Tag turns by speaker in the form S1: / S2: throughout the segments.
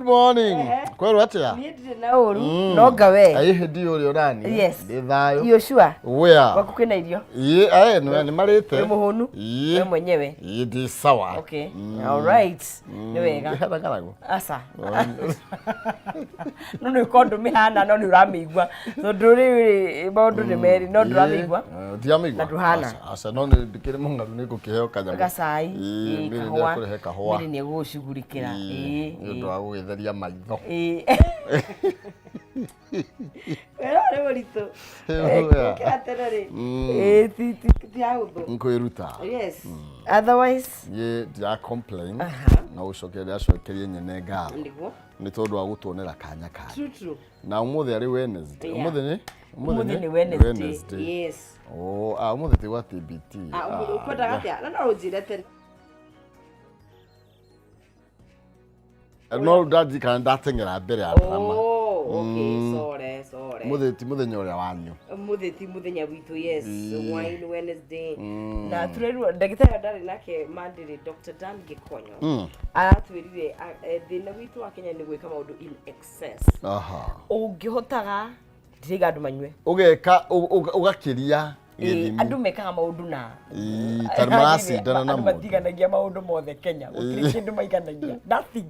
S1: morning. Kweli atia?
S2: Niende na uru. No gawe.
S1: Ai hedi uri nani?
S2: Yes.
S1: Ndi thayo.
S2: You sure?
S1: Where?
S2: Wakukwina irio?
S1: Ni marite.
S2: Muhonu?
S1: Ye
S2: mwenyewe.
S1: Ndi sawa.
S2: Okay. All right. Ni wega.
S1: Haba karago.
S2: Asa. No ni kondo mihana no ni uramigwa. So nduri maundu ni meri no nduramigwa.
S1: Ndiamigwa.
S2: Na duhana.
S1: Asa no ndikire mungaru ni gukiheo kanyamu.
S2: Gasai.
S1: Miri ni akurehe kahua.
S2: Miri ni gushugurikira.
S1: Ndu wa gutheria maitho.
S2: Pero ni bonito. Kiraterere. Ti audo.
S1: Nkoiruta.
S2: Yes. Otherwise,
S1: dia complain. Na ucokeria acokerie nyene ngao.
S2: Ndiguo.
S1: Ni tondu wa gutonera kanya ka.
S2: True.
S1: Na umuthi ari Wednesday. Umuthi
S2: ni Wednesday. Yes.
S1: Umuthi ti wa TBT.
S2: Ukwenda gatia. Na no ujirete.
S1: No daddy kan datengera mbere ya drama.
S2: Okay, sorry.
S1: Muthenya uria wanyu.
S2: Mutheti muthenya witu, yes. Wine Wednesday. Na tureru ndagitari ndari nake Monday Dr. Dan Gikonyo. Aratwirire thina witu wa Kenya ni gwika maundu in excess. Ungihotaga ndiriga andu manywe.
S1: Ugakiria
S2: andu mekaga maundu na
S1: tarmaracindana na
S2: mundu matiganagia maundu mothe Kenya gutiri kindu maiganagia nothing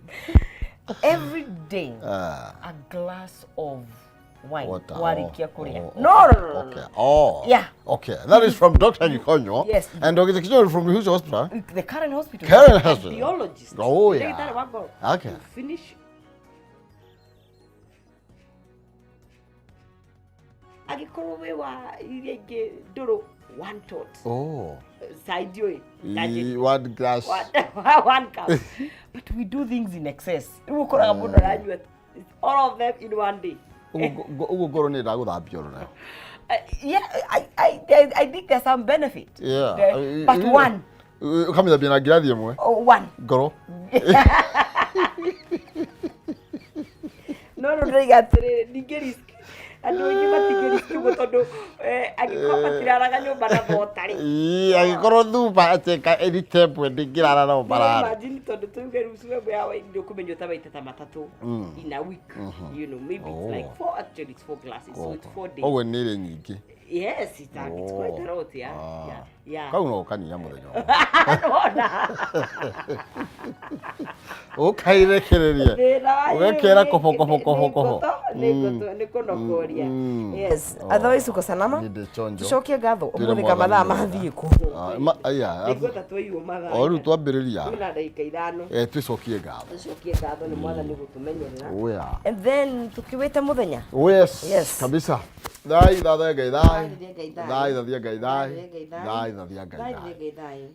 S2: every day a glass of wine warikia kuria no
S1: okay
S2: yeah
S1: okay that is from Dr. Gikonyo.
S2: Yes.
S1: And Dr. Gikonyo from which hospital?
S2: The current hospital.
S1: Cardiologist. Oh yeah. Okay.
S2: Finish. Agikoro we wa irege doro one tot. Side you.
S1: One glass.
S2: One cup. But we do things in excess. All of them in one day. Yeah, I think there's some benefit.
S1: Yeah.
S2: But one.
S1: Kama da bina gradi mwe.
S2: One.
S1: Goro.
S2: No, digerisk. Ando ngimatigerisk mutondo agikopa tiraraga nyumba na botari.
S1: Agikoro thuba ateka editepwe ndingirara no barara.
S2: Imagine tondo tugeru suwe yawe ndio kumenyo tabaita matatu in a week. You know, maybe it's like 4, actually it's 4 glasses, so it's 4 days.
S1: Owe nire nyingi.
S2: Yes, it's quite a lot, yeah.
S1: Kau no kaninya muthenya. Ukairekereria. Ugekera koho.
S2: Niko nokoria. Yes. Otherwise uko salama? Tushokie gatho umuthi kama thaa mathii ku.
S1: Aya.
S2: Niko tatuiyo mathaa.
S1: Oru twambiriria.
S2: Tuna dakika 5.
S1: Twicokie gatho.
S2: Tushokie gatho ni mwana ni gutumenyerera.
S1: Oh yeah.
S2: And then tukiweta muthenya.
S1: Yes. Kabisa. Thai.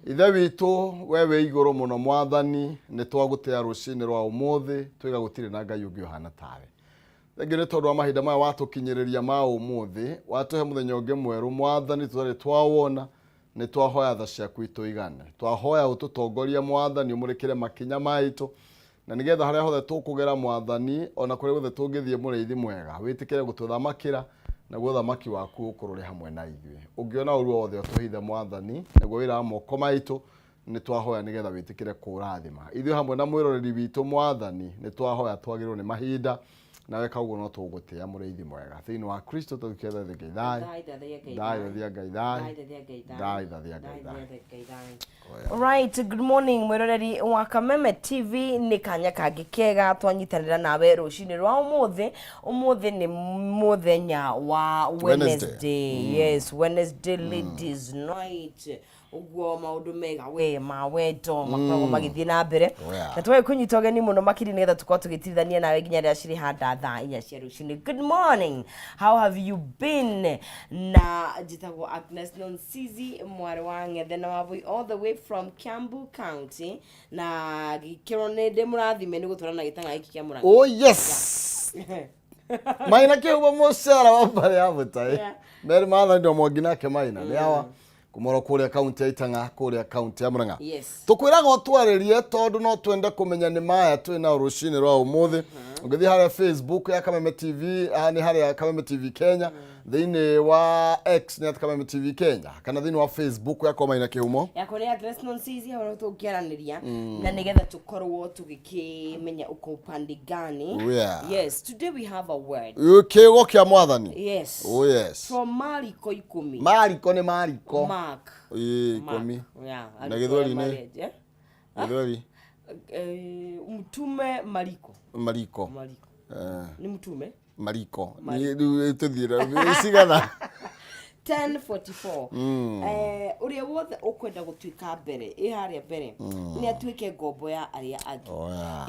S1: Ithe witu wewe iguru muno mwathani ni twagutea rucini rwa umuthi twiga gutire na ngai ungi ohana tawe thengire tondu wa mahinda maya watukinyiriria ma umuthi watuhe muthenya ungi mweru mwathani tutari twawona ni twahoya tha ciaku ituigane twahoya ututongoria mwathani umurikire makinya maitu na nigetha haria hothe tukugera mwathani ona kuri guthe tungithie mureithi mwega witikire gututhamakira na guthamaki waku ukurure hamwe na ithuĩ ungiona uru wothe utuhithe mwathani niguo wira wa moko maitu ni twahoya nigetha witikire kurathima ithuĩ hamwe na mwiroreri witu mwathani ni twahoya twagirwo ni mahinda nawe kauguo no tugutia mureithi mwega thiini wa Kristo tuketha thĩ
S2: All right, good morning mwiroreri wa Kameme TV ni kanya kangi kega twanyitanira nawe rucini rwa umuthi ni muthenya wa Wednesday. Yes, Wednesday ladies night. Uguo maundu mega we maweto makoragwo magithie na mbere na twae kunyita ogeni muno makiri nigetha tukoo tugitithania nawe nginya rĩa ciri handa thaa 4 cia rucini. Good morning, how have you been? Na jitagwo Agnes Nonsizi mwari wa ngethe na wavui all the way from Kiambu County na gikiro ne de murathime ni gutwarana gitanga iki kia muranga.
S1: Oh yes. Maina ke uba mosara wa bare abutai mere matha ndo mogina ke maina ni awa kumoro kuria county Itanga kuria county ya Murang'a.
S2: Yes.
S1: Tukwiraga otwarerie tondu no twende kumenya ni maya twina rucini rwa umuthi. Ungithi haria Facebook ya Kameme TV ni haria Kameme TV Kenya thini wa X ni Kameme TV Kenya kana thini wa Facebook yako maina kihumo
S2: yako ni address non sisi hapo tukiaraniria na nigetha tukorwo tugikimenya uko upande gani. Yes, today we have a word.
S1: Kiugo kia mwathani.
S2: Yes.
S1: Oh yes.
S2: From Mariko 10.
S1: Mariko ni Mariko.
S2: Mark.
S1: 10.
S2: Yeah.
S1: Na githweri ni. Githweri.
S2: Mtume Mariko.
S1: Mariko.
S2: Ni mtume?
S1: Mariko. Ni tuthira. Sigana.
S2: 10:44. Uria wothe ukwenda gutuika mbere haria mbere ni atuike ngombo ya aria angi.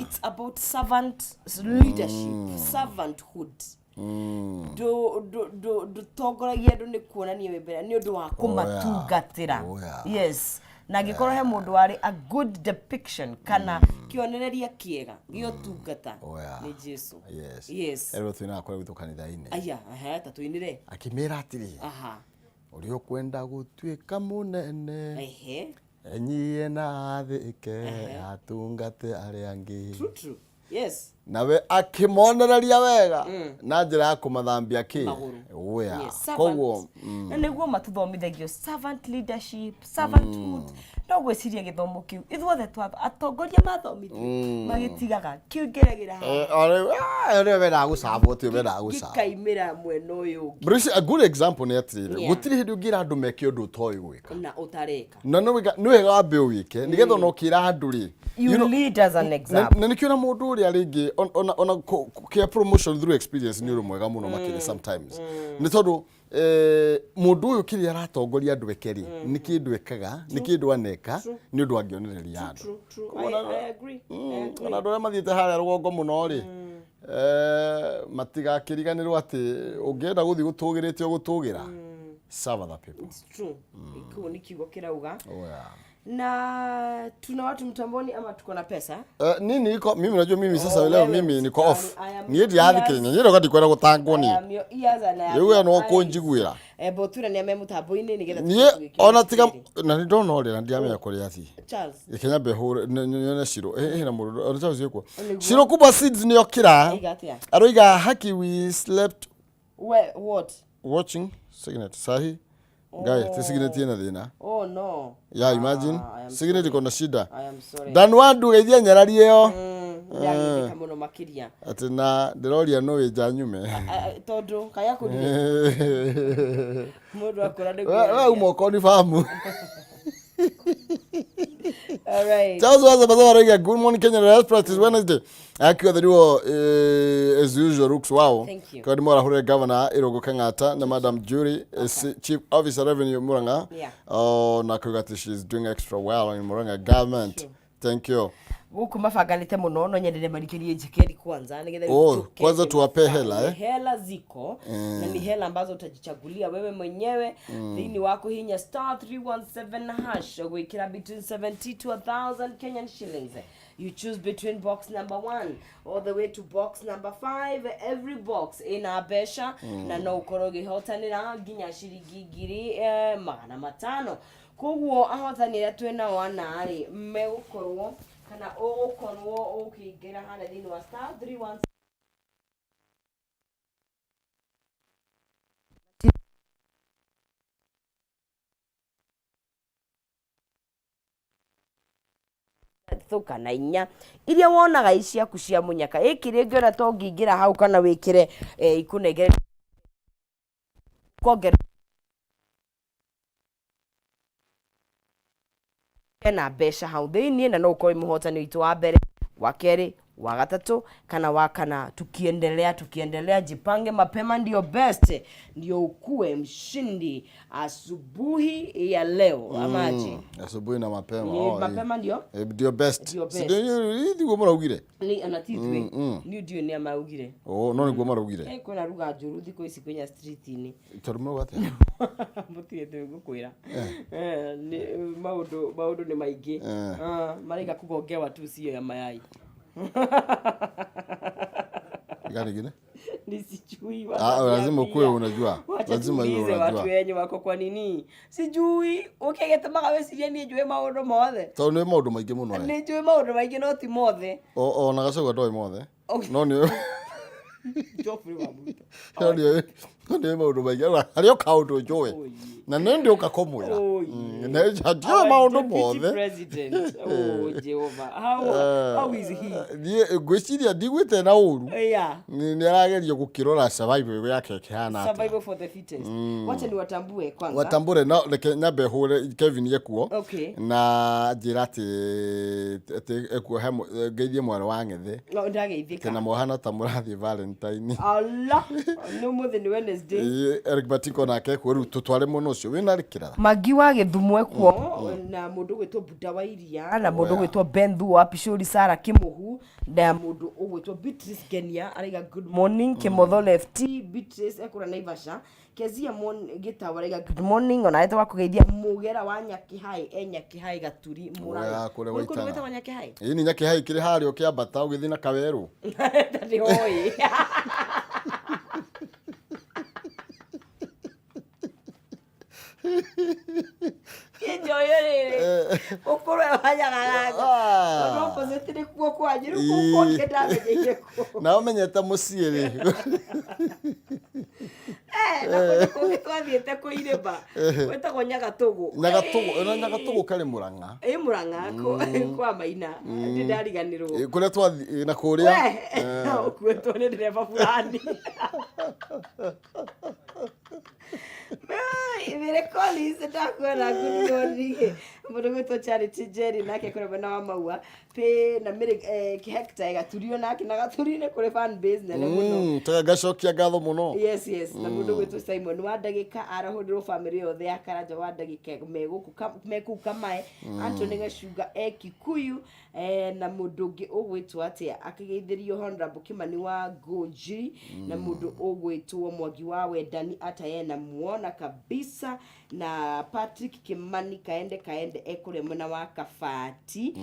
S2: It's about servant leadership, servanthood. Do togoragia andu ni kuonania we mbere ni undu wa kumatungatira. Yes. Na gikorwo he mundu wari a good depiction kana kionereria kiega gio tungata ni Jesu. Yes.
S1: Ero twina akora gwitu kanitha-ini.
S2: Aya, tatuinire.
S1: Akimera atiri. Uri ukwenda gutuika munene. Enyie na thike atungate ari angi.
S2: True. Yes.
S1: Nawe akimonereria wega na njira ya kumathambia ki. Koguo
S2: na niguo matuthomithagio servant leadership, servanthood. No gwiciria githomo kiu ithuothe twa atongoria mathomithio magitigaga kiungeragira
S1: ore wera gucabo ti wera gucabo
S2: kaimira mweno uyu.
S1: Bruce, a good example ni atire gutiri hindu ngira andu meke undu toy gwika
S2: na utareka
S1: na no wega wambe wike nigetha no kira andu ri
S2: you lead as an example
S1: na nikiona mundu uri aringi on care promotion through experience ni uru mwega muno makiri sometimes ni tondu mundu uyu kiri aratongoria andu ekeri ni kindu ekaga ni kindu aneka ni undu angionereria andu.
S2: I agree.
S1: Ona ndore mathiete haria rugongo muno ri matiga kiriganirwo ati ungienda guthi gutugirite gutugira serve other people.
S2: It's true. Iko ni kiugo kirauga. Na tuna watu mtamboni ama tuko na pesa?
S1: Nini iko mimi najua mimi sasa leo mimi niko off. Ni ndi yathi Kenya. Nyiro gati kwenda gutangwo ni. Yewe no kunjiguira.
S2: Botura ni ame mutambo-ini nigetha.
S1: Ni ona tiga na ndi ndona uri na ndi ame yakore athi.
S2: Charles.
S1: Kenya beho nyone Shiro. Na muru. Ona Charles yeko. Shiro kuba seeds ni okira. Aroiga haki we slept.
S2: What?
S1: Watching Signet Sahi. Guy, tisignet ina thina.
S2: Oh no.
S1: Yeah, imagine. Signet iko na shida.
S2: I am sorry.
S1: Dan wandu geithia nyarari iyo.
S2: Ndagi kamuno makiria.
S1: Ati na ndiroria no ija nyume.
S2: Tondu kaya kuri. Mundu akora de.
S1: Wewe umoko ni famu.
S2: All right.
S1: Charles was about good morning Kenya. Let's practice Wednesday. Akiwa thiriwo as usual rooks wow. Kwa dimora hure governor Irogo Kangata na Madam Jury Chief Officer Revenue Muranga. Na kugati she's doing extra well in Muranga government. Sure. Thank you.
S2: Guku mafaganite muno no nyendele marikirie jikeri kwanza nigetha
S1: kwanza tuwape hela
S2: hela ziko na ni hela ambazo utajichagulia wewe mwenyewe thini wako hinya *317 hash gwikira between 70 to 1000 Kenyan shillings. You choose between box number 1 all the way to box number 5. Every box ina besha na no ukoroge hotanira ginya shiringi ngiri 500. Koguo ahothanira twena wanari megukorwo kana ukorwo ukingera hana thini wa *317 thuka na inya iria wonaga iciaku cia munyaka ikire ngiona to ngingira hau kana wikire ikunengere kongera na besha hau thini na no ukoi muhotani witu wa mbere wa keri wa gatatu kana wa kana tukiendelea jipange mapema ndio best ndio ukue mshindi asubuhi ya leo amaji
S1: asubuhi na
S2: mapema mapema
S1: ndio best ndio gomora ugire
S2: ni anatitwe ni ndio ni amaugire
S1: no ni gomora ugire
S2: kuna ruga njuru thiko ici kwinya street ni
S1: torumwe wate
S2: mutie ngukwira ni maudu ni maingi marika kugongewa tu sio ya mayai
S1: gani gine
S2: nisijui
S1: lazima ukue unajua lazima hiyo unajua
S2: watu wenye wako kwa nini sijui ukigeta magaweciria ni njue maundu mothe
S1: to ni maundu maingi muno
S2: ni njue maundu maingi no ti mothe
S1: na gacoga ndoi mothe no ni
S2: Joffrey wa muto
S1: nä maå ndå maingä harä o kaå ndå njå na nä ndä å ka komwä ra ndio maå ndå mothe niä ngwä ciria ndigwä te na å ru nä aragerio gå kä rora survival yake kihana watambure no reke nyambe hå Kevin ekuo na njä ra atä ekuo ngeithie mwarä wa ng'ethe tena mohana ta må rathiä Valentine Eric Batiko nake kuo rä u tå tware må no å cio wä na rä kä ratha
S2: Magi wa Gĩthumo ekuo na må ndå gwä two Buda wa Iria na må ndå gwä two Benthu wa Picuri Sara Kimuhu na må ndå å gwä two Beatrice Genia araiga good morning Kimotho Left Beatrice ekå Naivasha Kezia Gĩtaũ araiga good morning ona ete wa kũgeithia Mũgera wa Nyakĩhaĩ Nyakĩhaĩ Gaturi Mũrang'a kũrĩa gwĩtwo wa Nyakĩhaĩ
S1: ĩĩ nĩ Nyakĩhaĩ kĩrĩ harĩa ũkĩambata ũgĩthiĩ na Kawerũ
S2: ndarĩ oĩ Enjoy it. Okoro wanyagaraga. No positive kuo kwa nyiru kuo kĩndamenyeire kuo. Na
S1: ũmenyete mũciĩ rĩ.
S2: Na kũrĩa twathiĩte kũirĩma. Wetagwo Nyagatũgũ.
S1: Nyagatũgũ karĩ Mũrang'a.
S2: Mũrang'a kwa Maina. Ndĩndariganĩrwo.
S1: Kũrĩa twathiĩ na kũrĩa.
S2: Ũkuĩtwo nĩ ndereba fulani. Vile Collins ndakwenda good morning mundu gwitwo Charity Jerry nake kũrĩa na wa maua pe na mire Hector Gaturio nake na Gaturine kũrĩ fan base nene mũno
S1: gacokia ngatho mũno
S2: yes na mundu gwitwo Simon wa ndagĩka arahũrĩrwo family yothe ya Karanja wa ndagĩka megũku Kamae Anthony Gacunga Kikuyu na mundu ũngĩ ũgwĩtwo atĩa akĩgeithĩrio Honorable Kimani wa Gonji na mundu ũgwĩtwo Mwangi wa Wendani atayena muona kabisa na Patrick Kimani kaende ekure mwana wa Kabati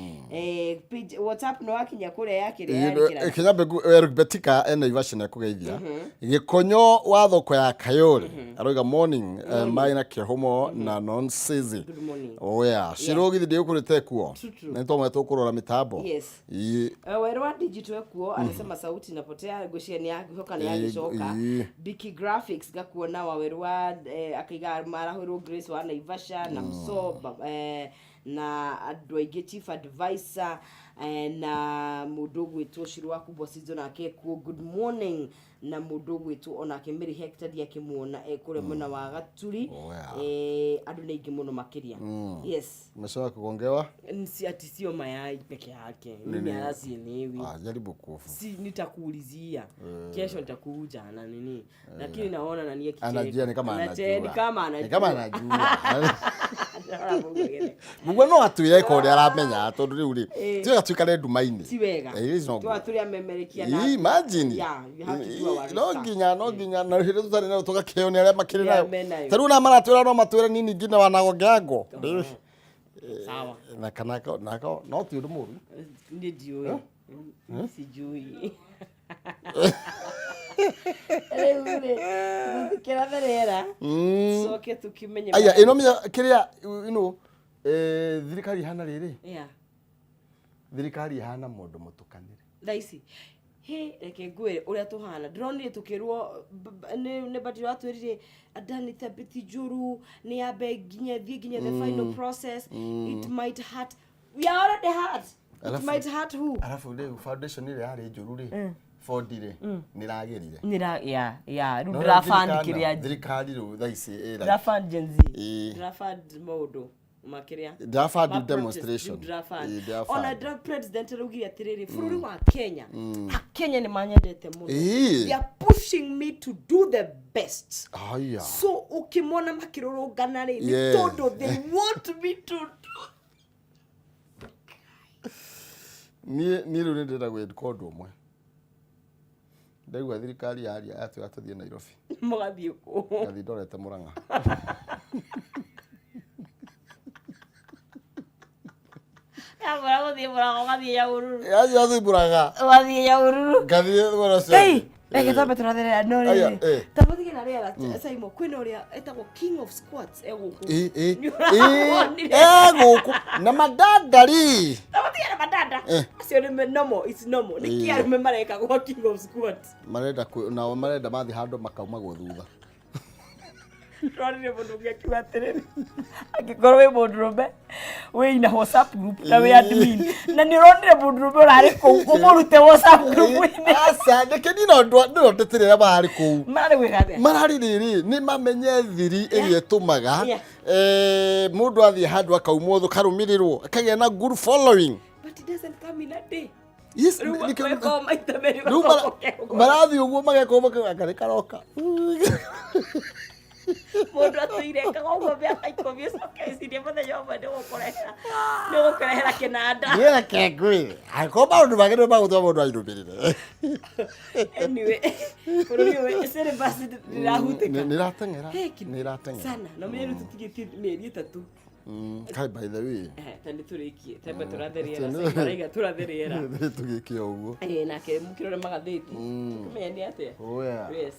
S2: WhatsApp no akinya kũrĩa yake rĩa
S1: kinyambe Eric Betika ena Naivasha na kugeithia Gikonyo wa thoko ya Kayole aroiga morning maina kihumo na nonsense oya shirogi ndi ukurite kuo nito mwetu kurora mitambo
S2: wewe wa digital kuo anasema sauti inapotea gosheni yake hoka ni yagishoka Biki Graphics gakuona wa wewe wa akiga marahuru Grace wa Naivasha na Msoba na adwaige chief advisor na mudogo wetu Shirwa kubwa sizo na kekuo good morning na mudogo wetu ona kemeri Hector yakimuona kure mwana wa Gaturi andu ningi muno makiria yes
S1: umeshawa kugongewa
S2: si ati sio mayai peke yake mimi arasi niwi
S1: jaribu kufu
S2: si nitakuulizia kesho nitakuja na nini lakini naona nani yake
S1: anajua ni kama anajua Mungu no atuire ko ri aramenya tondu riu ri tiga twikare ndumaini
S2: ti wega turi amemerekia na
S1: imagine no nginya na hire tutari na tugakeo ni aria makiri nayo taru na maratwira no matwire nini ngine wanagongeango
S2: sawa
S1: na kana no ti undu muru
S2: ndi dioi sijui kera verera soke tukimenye
S1: aya ino mya kiria thirikari hana riri thirikari hana mundu mutukanire
S2: thaisi reke ngwire uria tuhana ndronire tukirwo ne bati watwirire adani tabiti juru ni abe ginye the final process it might hurt we are already hurt it might hurt who
S1: alafu le foundation ile yari juru ri fondire niragerire
S2: rafand kiria
S1: thirikari ru thaisi
S2: rafand genzi rafand modo makiria
S1: rafand demonstration
S2: ona draft president rugi atiriri fururi wa Kenya Kenya ni manyendete muno they are pushing me to do the best so ukimona makirorogana ri todo they want me to do
S1: ni ru ndira gwed kodo umwe ndagwa thirikari yari atu atuthie Nairobi
S2: mugathie ku
S1: gathi ndorete Murang'a
S2: Agora vou demorar uma dia ururu.
S1: Já sei buraga.
S2: Uma dia ururu.
S1: Cadê agora só?
S2: Ei, é que tá petroleira não né. Tá botando que na real, essa imo queen oria, eta go king of squats, é goku.
S1: É goku. Na madadari.
S2: Tá botando na madada. Se eu me normal, it's normal. Niki remember like go king of squats.
S1: Marenda na marenda mathi hando makauma go thutha.
S2: Rorire mundu ngiakiuga atiriri angikorwo wi mundurume wi na WhatsApp group na wi admin na ni rorire mundurume urari kou umurute WhatsApp group-ini
S1: asa ndekeni no ndetirira bari kou
S2: marari gwikathia
S1: marari riri ni mamenye thiri iri etumaga mundu athie handu akauma uthu karumirirwo akagia na good following,
S2: but it doesn't come in a day.
S1: yes marathi uguo mageka akari karoka
S2: mundu atuire kagogo miaka 10 icoke icirie muthenya umwe nigukurehera kinanda
S1: yera kengwi ako maundu magendo magutwa mundu airumirire
S2: anyway bururi we sere basi nirahuteka
S1: niratengera
S2: sana no meru tutigitie mieri 3
S1: kai by the way
S2: tani turikie tembe turatheriera saiga turatheriera
S1: tugikia uguo
S2: nake mukirore magatheti kumenya atia yes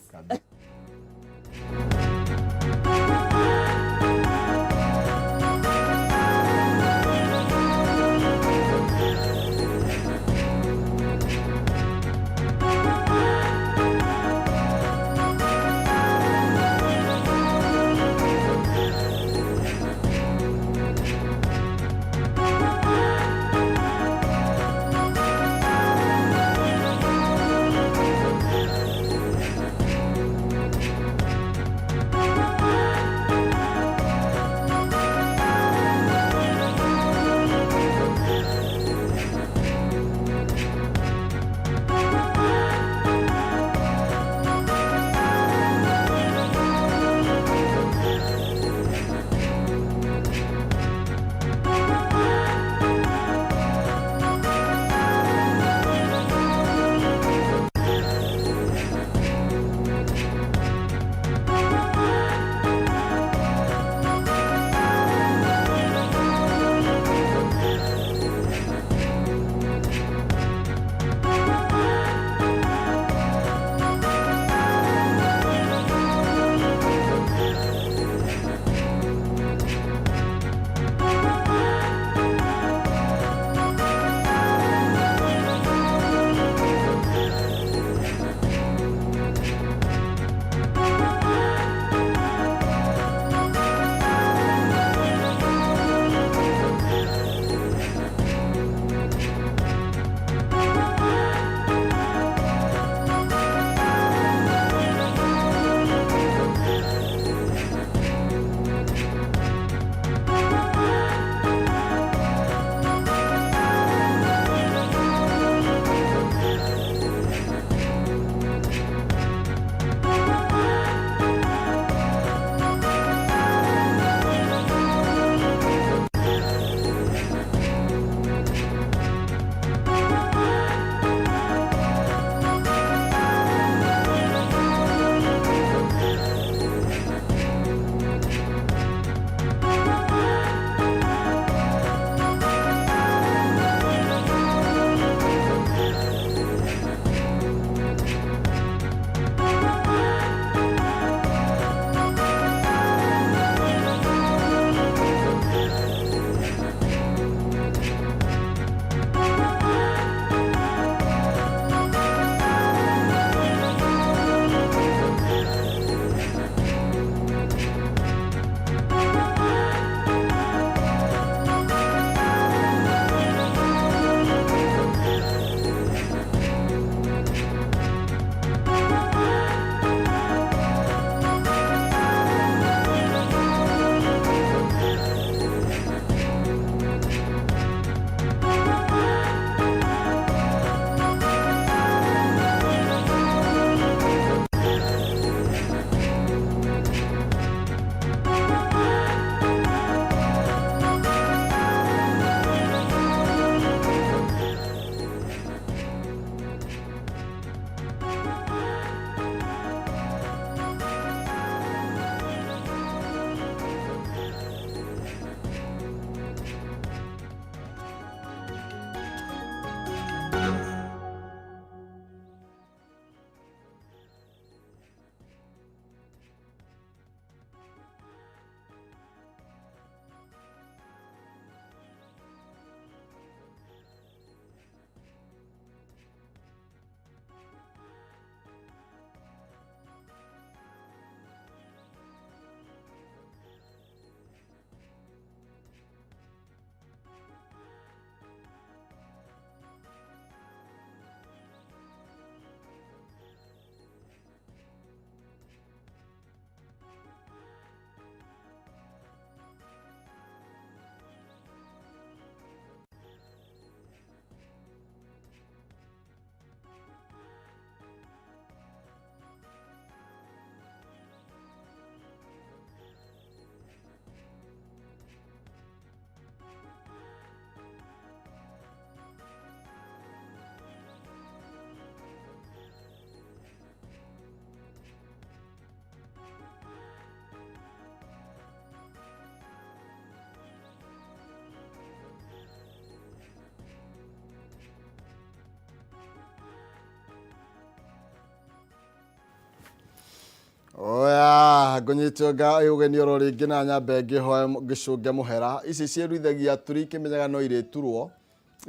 S1: Oya ngonyitwo ugeni oro ringi na nyambe ngihoe ngicunge muhera ici ciruithagia turi kimenyaga no ireturwo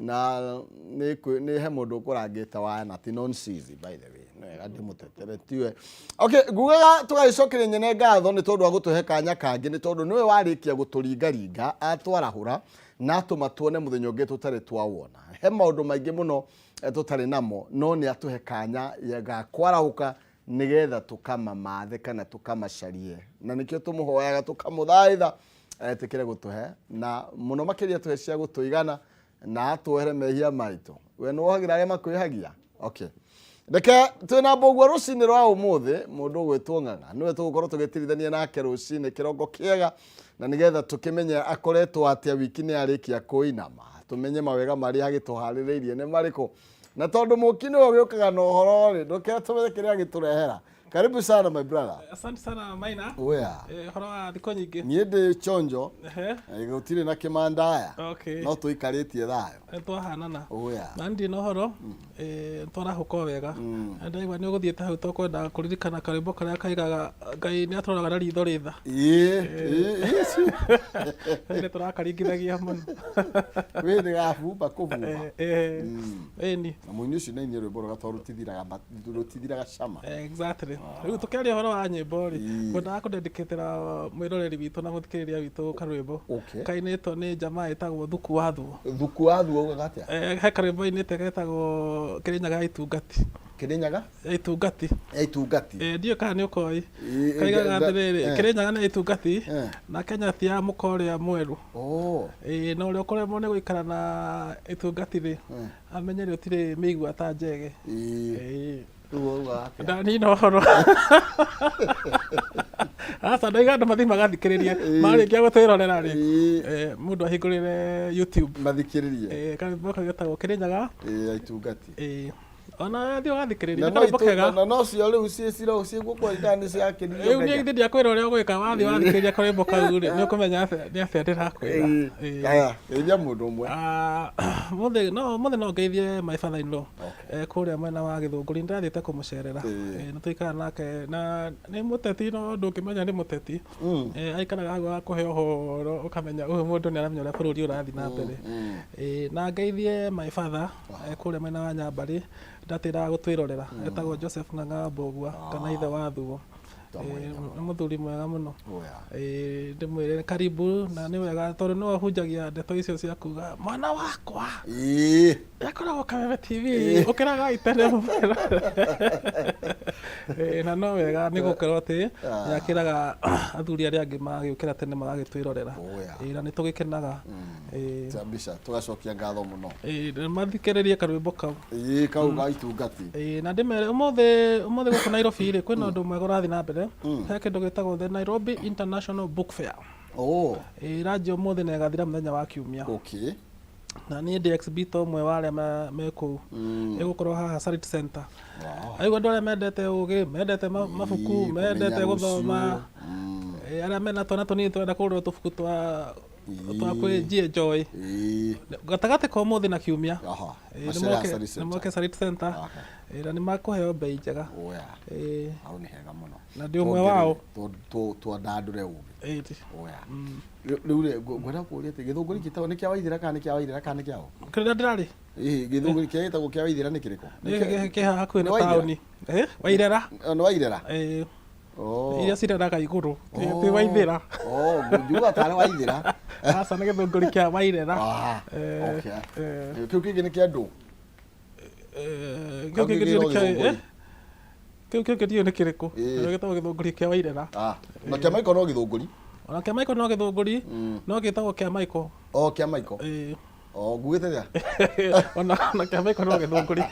S1: na ni he mundu kurangite wa na ti nonsense by the way no ega ndimutetere tiwe. Okay ngugaga tugaicokire nyene ngatho ni tondu wa gutuhe kanya kangi ni tondu niwe warikia guturingaringa atwarahura na tumatuone muthenya ungi tutari twawona he maundu maingi muno tutari namo no ni atuhe kanya ya kwarahuka nigetha tukamamathe kana tukamacarie na nikio tumuhoyaga tukamuthaitha etikire gutuhe na muno makiria tuhe cia gutuigana na atwehere mehia maitu we no wohagira aria makwihagia. Okay reke twina mbogwa rucini rwa umuthi mundu gwitwo ng'ang'a niwe tugukorwo tugitirithania nake rucini kirongo kiega na nigetha tukimenye akoretwo atia wiki ni arikia kuinama tumenye mawega mari agituhaririirie ni mariko na tondu mukini we giokaga no horo ri nduke tumenye kiria giturehera. Karibu sana my brother.
S3: Asante sana Maina.
S1: Oya.
S3: Horo wa thiko nyingi.
S1: Nie ndi chonjo. Gutire na kimandaya.
S3: Okay.
S1: No tuikaritie thayo.
S3: Twahanana.
S1: Oya.
S3: Na ndi no horo twarahuko wega. Ndaigwa ni uguthiete hau tukwenda kuririkana karimbo karia kaigaga Ngai ni atũroraga na ritho ritha. Ni turakaringithagia muno.
S1: We ni gabumba kubumba.
S3: Ni.
S1: Na muini ucio ni rwimbo rutithiraga cama.
S3: Exactly. Riu tukiaria horo wa nyimbo ri ngwenda kudedicatera mwiroreri witu na guthikiriria witu karwimbo kainitwo ni jamaa itagwo thuku wa thuo.
S1: Thuku wa thuo ugaga atia?
S3: He karwimbo inite getagwo Kirinyaga Itungati.
S1: Kirinyaga
S3: Itungati.
S1: Itungati.
S3: Ndio kana ni ukoi kaigaga atiriri Kirinyaga na Itungati na Kenya tia mukoria mweru. Na uria ukoremwo ni guikara na Itungati ri amenye ri utire miigua ta njege. Ndani no horo asa ndaiga ndo mathi magathikiriria marikia gutwirorera ri mundu ahingurire YouTube
S1: mathikiririe
S3: kana boka getagwo Kirinyaga
S1: Itungati
S3: ona thio gathikiriria ndo bokega
S1: na no cio riu ciro cigukwa ndani cia kiririo
S3: riu ni ndia kwira uria gwika wathi wathikiriria karimbo kau ri ni ukumenya ni atia ndirakwira
S1: aya enya mundu umwe
S3: muthe no ngeithie my father in law kuria mwena wa Githunguri ndathite kumucerera na tuikara nake na ni muteti no ndukimenya ni muteti aikaraga gwa kuhe uhoro ukamenya uyu mundu ni aramenya uria bururi urathi na mbere na ngeithie my father kuria mwena wa Nyambari ndatira gutwirorera etagwo Joseph Ng'ang'a Mbogwa kana ithe wa thuo muthuri mwega muno ndimwire karibu na ni wega tondu no ahunjagia ndeto icio cia kuga mwana wakwa yakoragwo Kameme TV ukiraga itene na no wega ni gukorwo ati yakiraga athuri aria angi magiukira tene magagitwirorera na ni tugikenaga
S1: tambisha tugacokia ngatho muno
S3: mathikiririe karwimbo kau
S1: kau ga Itungati
S3: na ndimere umuthe guku Nairobi ri kwina undu mwega urathi na mbere he kindu gitagwo the Nairobi International Book Fair radio umuthe na gathira muthenya wa Kiumia na ni ndi exhibit umwe wa aria meku igukorwo haha Sarit Center aigua andu aria mendete ugi mendete mabuku mendete guthoma aria mena twana tunini twenda kurwo tubuku twa kwinjia joy gatagati ka umuthi na Kiumia ni moke Sarit Center ni makuheo bei njega
S1: au ni hega muno
S3: na ndi umwe wao
S1: to ndandure ugi riu ngwenda kuria ati Githunguri kitagwo ni kia Waithira kana ni kia Waithira kana ni kiao
S3: kira ndirari
S1: Githunguri kietagwo kia Waithira ni kiriko
S3: ki hakuhi na tauni Waithira
S1: ni Waithira
S3: iria cireraga iguru ti Waithira
S1: njuga tare Waithira
S3: asa ni Githunguri kia Waithira
S1: kiu kingi ni kia ndu
S3: kiu kingi ni kiriko gitagwo Githunguri kia Waithira
S1: na kia Maiko no Githunguri
S3: ona kia Maiko no Githunguri no gitagwo kia Maiko
S1: kia Maiko ngugite ria
S3: ona kia Maiko no Githunguri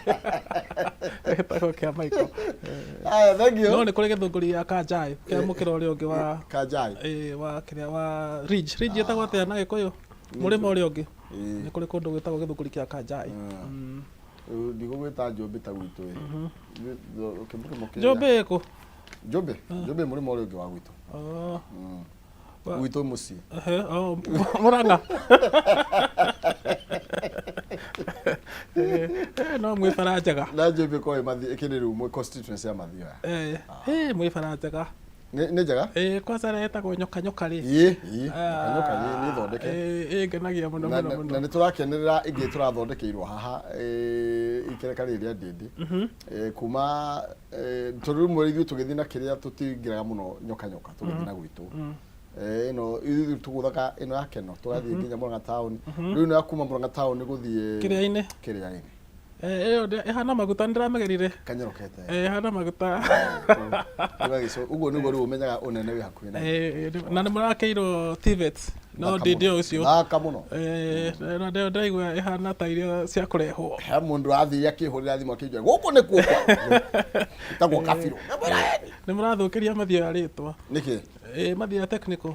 S3: gitagwo kia Maiko
S1: thank you
S3: no ni kuri Githunguri ya Kanjai kia mukira uria ungi wa
S1: Kanjai
S3: wa kiria wa Ridge etagwo atia na Gikuyu murima uria ungi ni kuri kundu gwitagwo Githunguri kia Kanjai
S1: ndigugwita Njumbi ta gwitu
S3: Njumbi ku
S1: Njumbi murima uria ungi wa gwitu gwitu muci
S3: Murang'a no mwifara njega
S1: na Njumbi ko mathi ikini riu mwe constituency ya mathio
S3: mwifara njega
S1: nĩ njega
S3: kwanza retagwo nyoka nyoka ri
S1: nyoka nĩ thondeke
S3: ngenagia mũno
S1: na nĩ tũrakenerera ingĩ tũrathondekeirwo haha ikereka rĩrĩa ndĩndĩ kuma tondũ rĩmwe ithuĩ tũgĩthiĩ na kĩrĩa tũtingĩraga mũno nyoka nyoka tũgĩthiĩ na gwitũ ino ithuĩ tũgũthaka ino ya Keno tũgathiĩ nginya Mũrang'a town rĩu nĩ kuma Mũrang'a town gũthiĩ Kĩrĩa-inĩ
S3: ihana maguta ndĩramegerire
S1: kanyarokete
S3: ihana maguta
S1: uguo nĩguo rĩu ũmenyaga ũnene wĩ hakuhĩ
S3: na nĩ mũrakeirwo TVET no ndĩndĩ ũcio
S1: thaka mũno
S3: na ndaigua ihana ta irio cia kũrehwo
S1: he mũndũ athiĩ akĩhũrĩra thimũ akĩnjũa gũkũ nĩ kuo tagwo kabirũ
S3: nĩ mũrathũkĩria mathioya rĩtwa
S1: nĩkĩ
S3: mathioya technical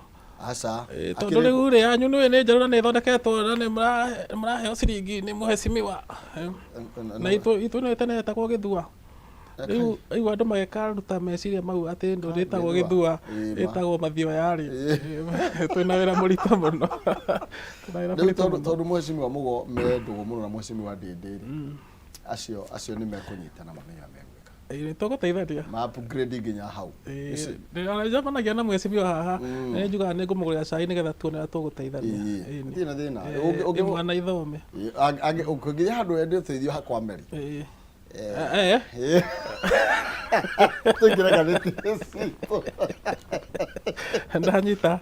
S1: aca
S3: tondũ rĩu rĩ yanyu nĩ njerũ na nĩ ĩthondeketwo na nĩ mũraheo ciringi nĩ mũhecimiwa na itũ nĩ tene etagwo Gĩthua rĩu andũ magĩkaruta meciria mau atĩ ndũ rĩtagwo Gĩthua ĩtagwo mathioya rĩ twĩna wĩra mũritũ mũno
S1: tondũ mũhecimiwa mũgo mendũgũ mũno na mũhecimiwa ndĩndĩ acio nĩ mekũnyitana mamenya
S3: tũgũteithania
S1: ma upgrade nginya hau
S3: njamanagia na mwecimiwa haha nĩ njugaga nĩ ngũmũgũrĩra cai nĩgetha tuone ũrĩa tũgũteithania
S1: thĩna
S3: mwana ithome
S1: ũngĩthiĩ handũ wende ũteithio hakwa Meri
S3: ndanyita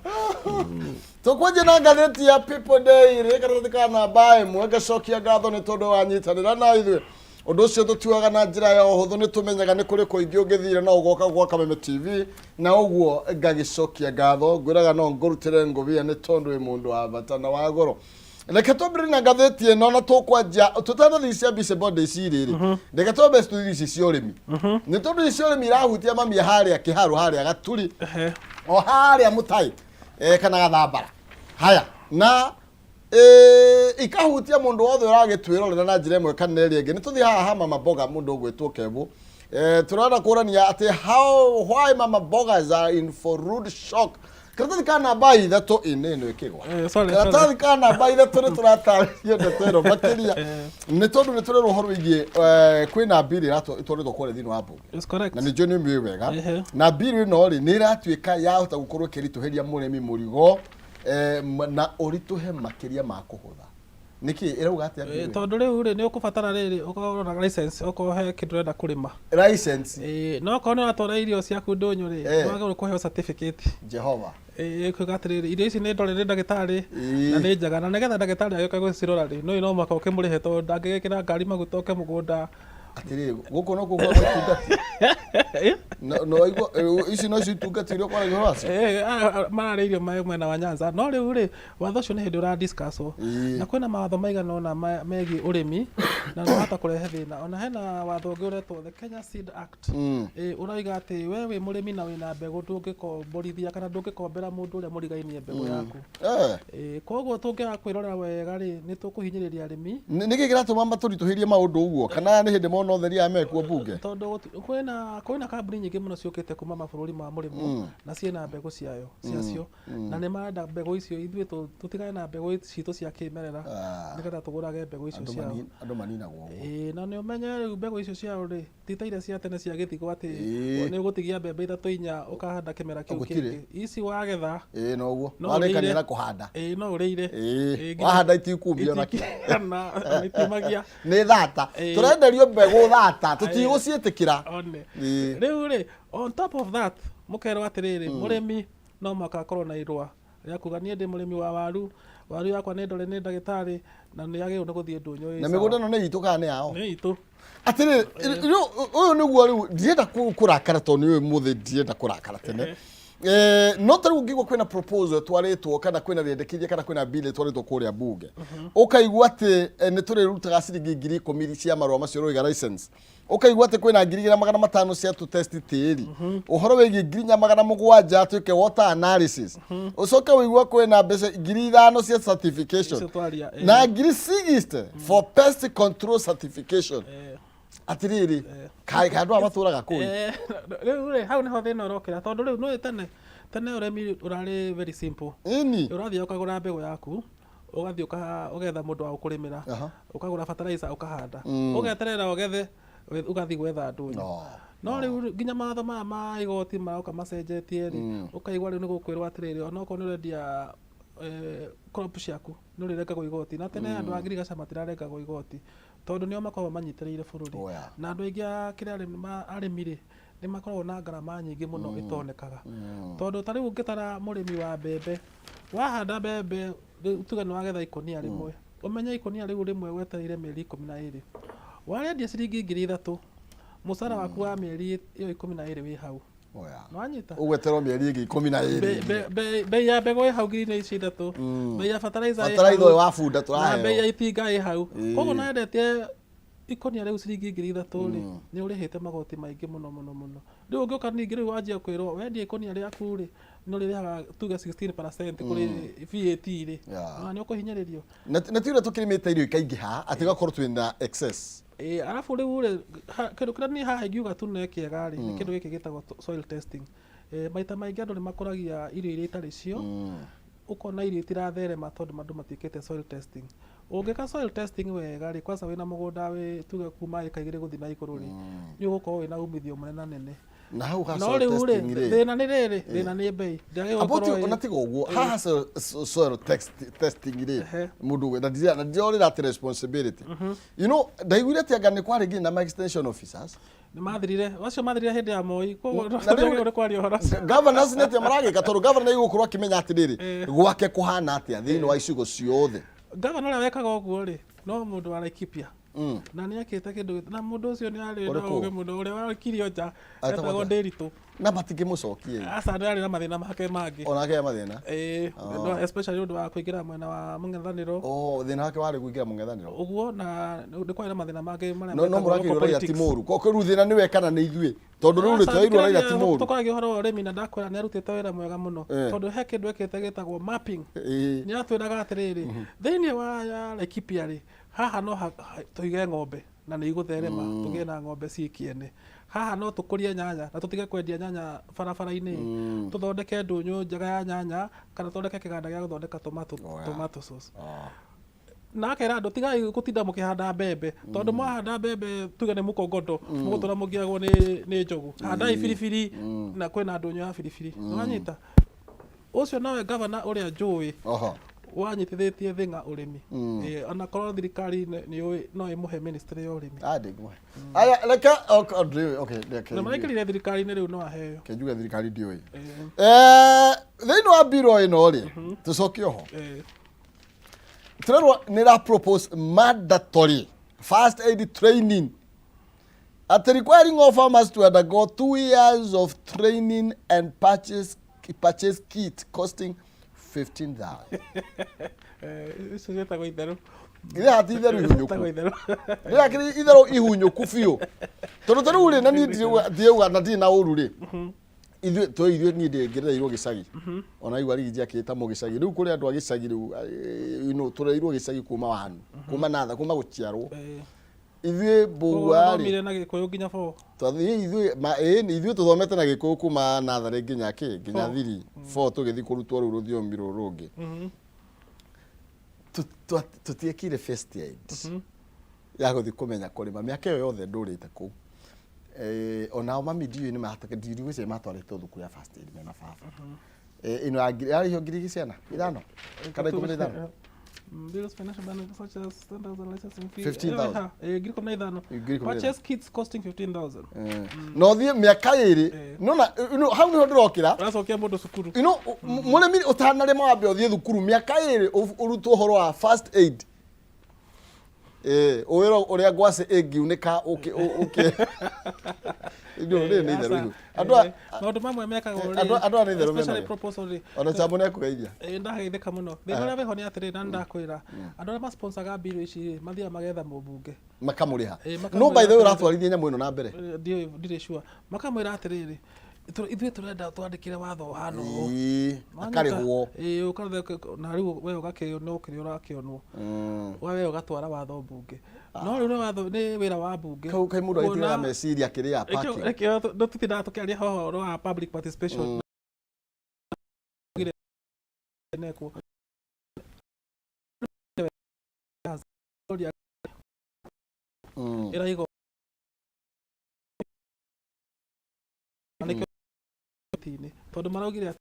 S1: tũkwanjia na ngathĩti ya People Daily karatathi ka namba ĩmwe ngacokia ngatho nĩ tondũ wanyitanĩra na ithuĩ ũndũ ũcio tũtuaga na njĩra ya ũhũthũ nĩ tũmenyaga nĩ kũrĩ kũingĩ ũngĩthire na ũgoka gwa Kameme TV na ũguo ngagĩcokia ngatho ngwĩraga no ngũrutĩre ngũbia nĩ tondũ wĩ mũndũ wa bata na wa goro reke twambĩrĩrie na ngathĩti ĩno na tũkwanjia tũtanathiĩ cia Bicebode ici rĩrĩ reke twambe studio ici cia ũrĩmi nĩ tondũ ici ũrĩmi irahutia mamia harĩa kĩharu harĩa Gaturi o harĩa Mũtai kana Gathambara haya na ikahutia mundu wothe uragitwirorera na njira imwe kana ĩrĩa ĩngĩ nĩ tũthiĩ haha Mama Mboga mundu ũgwĩtwo Kevo turada kũrania atĩ why Mama Mbogas are in for rude shock karatathi ka namba ithatũ ĩno ĩkĩgwa karatathi ka namba ithatũ nĩ tũratarĩrio ndeto ĩno makĩria nĩ tondũ nĩ tũrerwo ũhoro wĩgiĩ kwĩna mbiri ĩtwarĩtwo kũrĩa thĩinĩ wa mbunge na nĩnjũĩ nĩ mĩũĩ wega na mbiri ĩno rĩ nĩ ĩratuĩka yahota gũkorwo ĩkĩritũhĩria mũrĩmi mũrigo na ũritũhe makĩria ma kũhũtha niki irauga atĩa
S3: tondu riu ri ni ukubatara riri ukorwo na license ukorwo he kindu renda kurima
S1: license
S3: no korwo ni watwara irio ciaku ndunyu ri wagĩrĩirwo kuheo certificate
S1: Jehova
S3: kuga atiriri irio ici ni ndorere ndagĩtarĩ na nĩ njega na nĩgetha ndagĩtarĩ agĩũka gũcirora ri no ino mwaka ũkĩmũrĩhe tondũ ndangĩgĩkĩra ngari maguta oke mũgũnda
S1: atiriri gũkũ no kũgwa gũtungati no ici no citungati irio kwa gĩhoraci
S3: mararĩ irio mwena wa Nyanza no rĩu rĩ watho ũcio nĩ hĩndĩ ũra discusswo na kwĩna mawatho maigana ũna megiĩ ũrĩmi na no hata kũrehe thĩna ona hena watho ũngĩ ũretwo the Kenya Seed Act ũrauga atĩ we wĩ mũrĩmi na wĩna mbegũ ndũngĩkomborithia kana ndũngĩkombera mũndũ ũrĩa mũrigainie mbegũ yaku koguo tũngĩaga kwĩrorera wega rĩ nĩ tũkũhinyĩrĩria arĩmi
S1: nĩkĩ kĩratũma matũritũhĩrie maũndũ ũguo kana nĩ hĩndĩ mona ũtheri ya mekuo mbunge
S3: tondũ kwĩna kambuni nyingĩ mũno ciũkĩte kuma mabũrũri ma mũrĩmo na ciĩna mbegũ ciacio na nĩ marenda mbegũ icio ithuĩ tũtigane na mbegũ citũ cia kĩmerera nĩgetha tũgũrage mbegũ icio ciao
S1: andũ maninagwo
S3: na nĩ ũmenye rĩu mbegũ icio ciao rĩ ti ta iria cia tene cia gĩthigo atĩ nĩ ũgũtigia mbembe ithatũ inya ũkahanda kĩmera kĩu kĩngĩ ici wagetha
S1: noguo warĩkanĩra kũhanda
S3: no ũrĩire
S1: wahanda itikumia ona
S3: kana itimagia
S1: nĩ thata tũrenderio mbegũ thata tũtigũciĩtĩkĩra
S3: rĩu rĩ on top of that mũkerwo atĩrĩrĩ mũrĩmi no mũhaka akorwo na irũa rĩa kuga niĩ ndĩ mũrĩmi wa waru yakwa nĩ ndore nĩ ndagĩtarĩ na nĩ yagĩrĩirwo nĩ gũthiĩ ndũnyũ
S1: na mĩgũnda ĩno nĩ itũ kana nĩ yao
S3: nĩ itũ
S1: atĩrĩrĩ ũyũ nĩguo rĩu ndienda kũrakara tondũ nĩ ũyũ mũthĩ ndienda kũrakara tene no tarĩu ngĩgua kwĩna proposal twarĩtwo kana kwĩna rĩendekithia kana kwĩna bill twarĩtwo kũrĩa bunge ũkaigua atĩ nĩ tũrĩrutaga ciringi 10,000 cia marũa macio rũiga license ũkaigua atĩ kwĩna 2,500 cia tũtesti tĩri ũhoro wĩgiĩ 7,000 atuĩke water analysis ũcoke wĩigua kwĩna mbeca 5,000 cia certification na 60 for pest control certification atiriri kai andũ amatũraga kũu
S3: rĩu rĩ hau nĩho thĩna ũrokĩra tondũ rĩu nĩ tene ũrĩmi ũrarĩ very simple ũrathiĩ ũkagũra mbegũ yaku ũgathiĩ ũgetha mũndũ wa gũkũrĩmĩra ũkagũra fertilizer ũkahanda ũgeterera ũgethe ũgathiĩ gwetha ndũnyũ no riu nginya matho ma igoti maroka macenjetie ri ukaigwa riu ni gukwirwo atiriri ona uko ni urendia crop ciaku ni urirengagwo igoti na tene andu a ngirigaca matirarengagwo igoti tondu nio makoragwo manyitiriire bururi na andu aingi kiria arimi ri ni makoragwo na ngarama nyingi muno itonekaga tondu ta riu ngitara murimi wa mbembe wahanda mbembe tuge ni wagetha ikonia rimwe umenye ikonia riu rimwe wetereire mieri 12 warendia ciringi 3,000 musara waku wa mieri iyo 12 wi hau nwanyita
S1: ugweterwo mieri ingi 12
S3: bei ya mbegu hau ngiri ici 3 bei ya fertilizer
S1: wa bunda turahe
S3: bei ya itinga i hau koguo na endetie ikonia riu ciringi 3,000 ri ni urihite magoti maingi muno riu ungiuka ningi riu wanjia kwirwo wendie ikonia riaku ri no ririhaga tuga 16% kuri VAT ri ni ukuhinyiririo
S1: na tiure tukirimite irio ikaingiha ati gakorwo twina excess
S3: arafu riu ri kindu kiria ni haha ingiuga tu ne kiega ri ni kindu giki gitagwo soil testing maita maingi andu ni makuragia irio iria itari cio ukona irio itiratherema tondu andu matiikite soil testing ungika soil testing wega ri kwanza wina mugunda wi tuge kuma ika igiri guthi na iguru ri ni ugukorwo wina umithio munene nene
S1: na hau ha soil testing ri
S3: thina ni riri thina ni bei
S1: aboti ona tiga uguo haha soil testing ri mundu na ndio that responsibility you know ndaiguire ati anga ni kwari nginya na extension officers
S3: ni mathirire wacio mathirire hindi ya moi koguo ndio kwari hora
S1: governors nete maragika tondu governor igukuru akimenya ati riri gwake kuhana atia thiini wa icigo ciothe
S3: governor aria wekaga uguo ri no mundu wa Laikipia na ni akite kindu na mundu ucio ni ari na uge mundu uria wakirio nja etagwo Ndiritu
S1: na batige mucokie
S3: asa ndari na mathina make mangi
S1: ona ke mathina
S3: especially undu wa kuingira mwena wa mungethaniro
S1: thina wake wari kuingira mungethaniro
S3: uguo na ndi kwari mathina mangi maria
S1: no murakirwo raia ti muru ko ru thina ni wekana ni ithue tondu ru ri twairwo raia ti muru
S3: tukoragi horo wa urimi na ndakwira ni arutite wira mwega muno tondu he kindu ekite gitagwo mapping ni atwiraga atiriri thiini wa Laikipia ri haha no tuige ng'ombe na ni igutherema tugie na ng'ombe cikiene haha no tukurie nyanya na tutige kwendia nyanya barabara-ini tuthondeke ndunyu njega ya nyanya kana tuthondeke kiganda gia guthondeka tomato sauce na akera andu tigai gutinda mukihanda mbembe tondu mwahanda mbembe tuge ni mukongondo mugutura mugiagwo ni njogu handai biribiri na kwina ndunyu ya biribiri nwanyita ucio nawe governor uria njui wanyitithitie thinga urimi ona korwo thirikari ni no imuhe ministry ya urimi
S1: ndigwe aya leka okay
S3: na maikirire thirikari ni riu no aheo
S1: kenjuga thirikari ndioi thiini wa biro ino ri tucokie ho turerwo ni ra propose mandatory first aid training at requiring all farmers to undergo 2 years of training and purchase kit costing 15,000.
S3: Isso já tá goitero.
S1: Ile hati itheru ihunyuku. Ile akiri itheru ihunyuku biu. Tondu ri na ni ndiuga na ndi na uru ri. Ithuĩ niĩ ngĩrereirwo gĩcagi ona igua rigi njakĩta mu gĩcagi rĩu kũrĩ andũ a gĩcagi rĩu tũrereirwo gĩcagi kuma wanu kuma natha kuma gũciarwo ithuĩ mbũa
S3: rĩ na gĩkũyũ nginya 4
S1: ithuĩ tũthomete na gĩkũyũ kuma natharĩ nginya nginya 3 4 tũgĩthiĩ kũrutwo rũu rũthiomi rũrũ rũngĩ tũtiekire first aid ya gũthiĩ kũmenya kũrĩma mĩaka ĩyo yothe ndũrĩte kũu onao mami ndiũĩ nĩ mahataka ndiũĩ gũcio matwarĩtwo thukuru ya first aid mena baba ino yarĩhio ngiri ciana 5 kana 15
S3: bills financial benefits such as standards and licensing fee
S1: 15,000
S3: ngiri 15 purchase kits costing 15,000
S1: no thiĩ mĩaka ĩrĩ no hau nĩho ndĩrokĩra
S3: ũracokia mũndũ cukuru
S1: mũrĩmi ũtanarĩma wambe ũthiĩ thukuru mĩaka ĩrĩ ũrutwo ũhoro wa first aid uwira uria ngwacĩ ĩngiunĩka ndio nĩ itherũ
S3: maũndũ mamwe mekagwo
S1: andũ a nĩ itherũ
S3: especially proposal rĩ
S1: ona chambo nĩ akũgeithia
S3: ndageithĩka mũno thĩna ũrĩa wĩho nĩ atĩrĩ na ndakwĩra andũ arĩa masponsaga mbirũ ici mathiaga magetha mũmbunge
S1: makamũrĩha no by the way ũratwarithia nyamũ ĩno na mbere
S3: ndirĩ sure makamwĩra atĩrĩrĩ ithuĩ tũrenda twandĩkĩre watho hano
S1: akarĩhwo
S3: ũkarĩha na rĩu we ũgakĩonwo kĩrĩa ũrakĩonwo we ũgatwara watho mbunge no rĩu watho nĩ wĩra wa mbunge
S1: kau kai mũndũ agĩtigaga meciria kĩrĩa
S3: pakĩ tũtindaga tũkĩaria ũhoro wa public participation ĩraigo tini tondu maraugire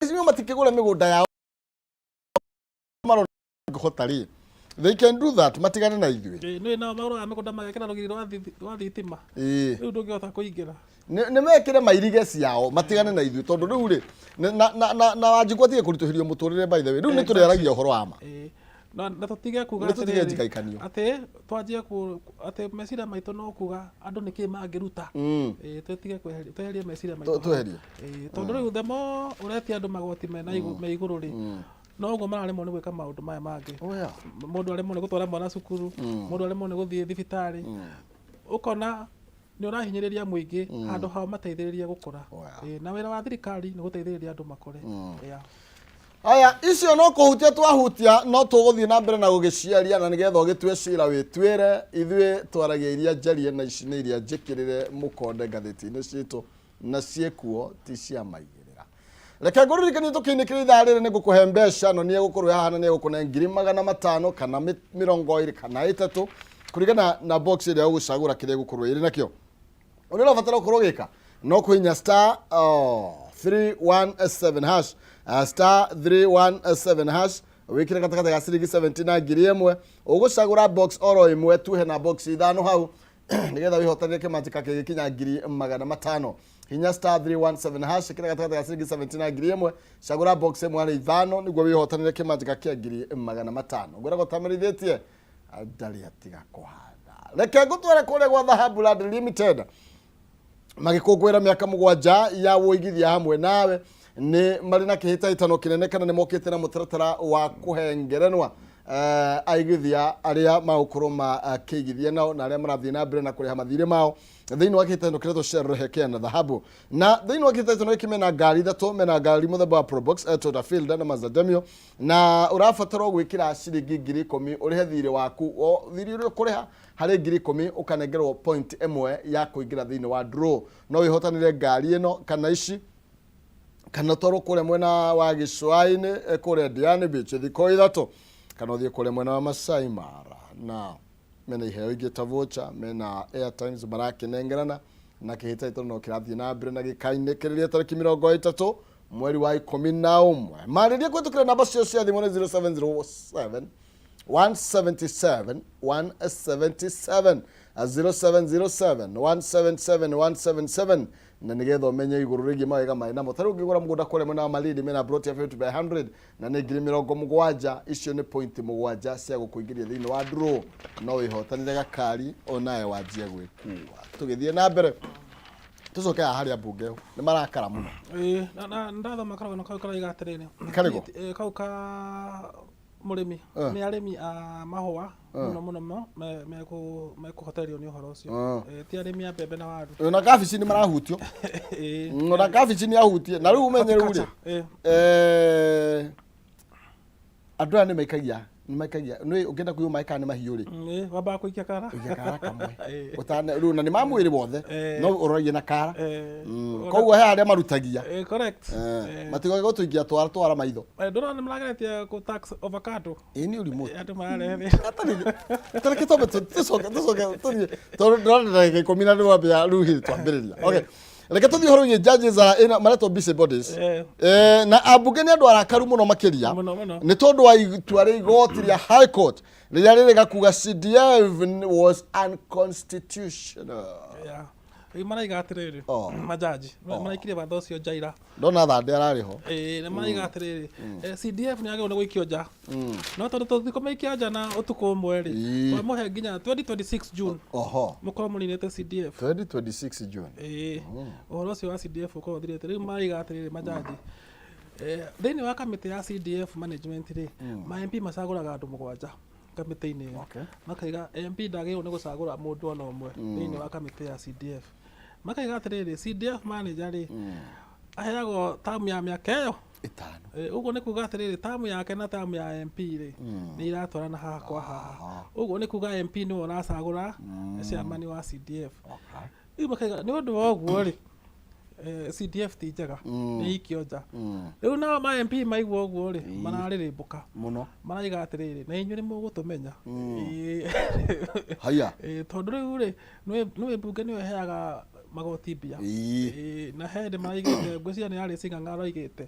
S1: Sio matikigura migunda yao hotari. They can do that matigane na ithuĩ.
S3: Nĩ na maũndũ mĩgũnda magekĩra rũgiri rwa thitima. Rĩu ndũngĩhota kũingĩra.
S1: Nĩ mekĩre mairige ciao matigane na ithuĩ tondũ rĩu rĩ na Wanjikũ atige kũritũhĩrio mũtũrĩre by the way. Rĩu nĩ tũrĩaragia ũhoro wa ma.
S3: Na tutige kuga atĩ twanjie atĩ meciria maitũ no kuga andũ nĩkĩ mangĩruta. Tutige tweherie meciria maitũ.
S1: Tweherie.
S3: Tondũ rĩu themo ũretia andũ magoti me igũrũ rĩ. No ũguo mararemwo nĩ gwĩka maũndũ maya mangĩ. Mũndũ aremwo nĩ gũtwara mwana cukuru, mũndũ aremwo nĩ gũthiĩ thibitarĩ. Ũkona nĩ ũrahinyĩrĩria mũingĩ handũ hao mateithĩrĩrie gũkũra. Na wĩra wa thirikari nĩ gũteithĩrĩria andũ makũre.
S1: Aya icio no kũhutia twahutia no tũgũthiĩ na mbere na gũgĩciaria na nĩgetha ũgĩtue cira wĩtwĩre ithuĩ twaragia iria njarie na ici nĩ iria njĩkĩrĩre mũkonde ngathĩti-inĩ citũ na ciĩkuo ti cia maigĩrĩra. Reke ngũririkanie tũkĩinĩkĩra ithaa rĩrĩ nĩ ngũkũhe mbeca no nĩ egũkorwo hahana nĩ egũkũne 500 kana 20 kana 3 kũringana na box ĩrĩa ũgũcagũra kĩrĩa egũkorwo ĩrĩ nakĩo. Ũrĩa ũrabatara gũkorwo gĩka no kũhinya star 317 hash star 317 hash wikire gatagatĩ ga ciringi 70 na ngiri ĩmwe ũgũcagũra box oro ĩmwe tuhe na box ithano hau nigetha wihotanire kĩmanjĩka kĩgĩkinya 500. Hinya star 317 hash kire gatagatĩ ga ciringi 70 na ngiri ĩmwe cagũra box ĩmwe harĩ ithano nĩguo wihotanire kĩmanjĩka kĩa 500. Ngwĩra gũtamarithĩtie ndarĩ atiga kũhanda. Reke ngũtware kũrĩa gwa Dhahabu Land Limited magĩkũngũĩra mĩaka 7 ya wũigithia hamwe nawe nĩ marĩ na kĩhĩtahĩtano kĩnene kana nĩ mokĩte na mũtaratara wa kũhengerenwa aigithia arĩa magũkorwo makĩigithia nao na arĩa marathiĩ na mbere na kũrĩha mathirĩ mao thĩinĩ wa kĩhĩtahĩtano kĩretwo Sherehekea na Dhahabu. Na thĩinĩ wa kĩhĩtahĩtano gĩkĩ mena ngari ithatũ, mena ngari mũthemba wa Probox, Toyota Fielder na Mazda Demio, na ũrabatarwo gwĩkĩra ciringi 10,000 ũrĩhe thirĩ waku o thirĩ ũrĩa ũkũrĩha harĩ 10,000 ũkanengerwo point ĩmwe ya kũingĩra thĩinĩ wa draw. No wĩhotanĩre ngari ĩno kana ici kana toro kũrĩa mwena wa Gĩcũa-inĩ kũrĩa Diani Beach thikũ ithatũ kana ũthiĩ kũrĩa mwena wa Masai Mara. Na mena iheo ingĩ ta voucher, mena airtimes marakĩnengerana na kĩhĩtahĩtano no kĩrathiĩ na mbere na gĩkainĩkĩrĩria tarĩki 30 mweri wa 11. Marĩria kũhĩtũkĩra namba cio cia thimũ nĩ 0707 177 177 0707 177 177 na nigetha ũmenye igũrũ rĩgiĩ mawega maĩ namo. Tarĩu ũngĩgũra mũgũnda kũrĩa mwena wa Malindi mena plot ya 50 by 100 na nĩ 70,000 icio nĩ point 7 cia gũkũingĩria thĩinĩ wa draw. No wĩhotanĩre gakari onawe wanjie gwĩkua. Tũgĩthiĩ na mbere tucoke harĩa mbunge nĩ marakara mũno.
S3: Na ndathoma karagano kau karaiga atĩrĩrĩ.
S1: Karĩgo
S3: kau ka mũrĩmi nĩ arĩmi a mahũa mũno mekũhoterio nĩ ũhoro ũcio. Ti arĩmi a mbembe na waru.
S1: Na kabici nĩ marahutio. Na kabici nĩ ahutie na rĩu umenye rĩu andũ aya nĩ maikagia nĩ ũngĩenda kũiywo maĩ kana nĩ mahiũ rĩ
S3: wambaga gũikia kara
S1: kamwe ũtane rĩu na nĩ ma mwĩrĩ wothe no ũroragie na kara koguo he arĩa marutagia
S3: correct
S1: matigage gũtũikia twara maitho
S3: ndũrona nĩ marageretie ku tax avocado
S1: nĩ ũrimũ
S3: andũ mararehe
S1: tareke tobe tucoke tondũ ndĩrona gĩkũmi na nĩwambia rĩu hĩndĩ twambĩrĩria. Okay, reke tũthiĩ ũhoro-inĩ judges maretwo busy bodies na ambunge nĩ andũ arakaru mũno makĩria nĩ tondũ wa itua rĩa igoti rĩa High Court rĩrĩa rĩrĩga kuga CDF was unconstitutional.
S3: Maraiga atĩrĩrĩ majaji maraikirie watho ũcio nja ira
S1: ndona thande ararĩ ho
S3: nĩ maraiga atĩrĩrĩ CDF nĩ agĩrĩirwo nĩ gũikio nja no tondũ tũtikũmaikia nja na ũtukũ ũmwe rĩ twamũhe nginya 2026 June mũkorwo mũninĩte CDF
S1: 2026 June.
S3: Ũhoro ũcio wa CDF ũkorwo ũthirĩte. Rĩu maraiga atĩrĩrĩ majaji thĩinĩ wa kamĩtĩ ya CDF management rĩ ma MP macagũraga andũ 7 kamĩtĩ-inĩ ĩyo makaiga MP ndagĩrĩirwo nĩ gũcagũra mũndũ ona ũmwe thĩinĩ wa kamĩtĩ ya CDF. Makaiga atĩrĩrĩ CDF manager rĩ aheagwo tamu ya mĩaka ĩyo 5. Ũguo nĩ kuga atĩrĩrĩ tamu yake na tamu ya MP rĩ nĩ iratwarana haha kwa haha. Ũguo nĩ kuga MP nĩwe ũracagũra chairman wa CDF. Rĩu makaiga nĩ ũndũ wa ũguo rĩ CDF ti njega nĩ ikionja rĩu nao ma MP maigua ũguo rĩ mararĩrĩmbũka mũno maraiga atĩrĩrĩ na inyuĩ nĩ mũgũtũmenya
S1: haya
S3: tondũ rĩu rĩ nĩ mbunge nĩyo ĩheaga magoti mbia na hĩndĩ maraigĩte ngwĩciria nĩ arĩ Sing'ang'a araigĩte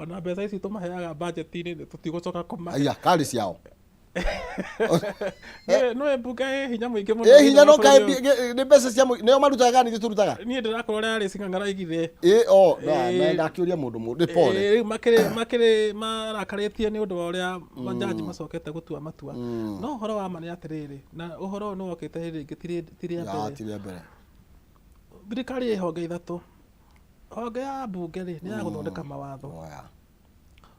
S3: ona mbeca ici tũmaheaga budget-inĩ tũtigũcoka kũmahe
S1: haya kari ciao
S3: no mbunge hinya mũingĩ mũno
S1: hinya no kae nĩ mbeca cia nĩo marutaga nĩ tũrutaga
S3: niĩ ndĩrakora ũrĩa arĩ Sing'ang'a araigithie
S1: na ndakĩũria mũndũ pole
S3: rĩu makĩrĩ marakarĩtie nĩ ũndũ wa ũrĩa majaji macokete gũtua matua no ũhoro wa ma nĩ atĩrĩrĩ na ũhoro nĩ wokĩte hĩndĩ ĩngĩ tirĩa mbere thirikari ĩ honge ithatũ honge ya mbunge rĩ nĩ ya gũthondeka mawatho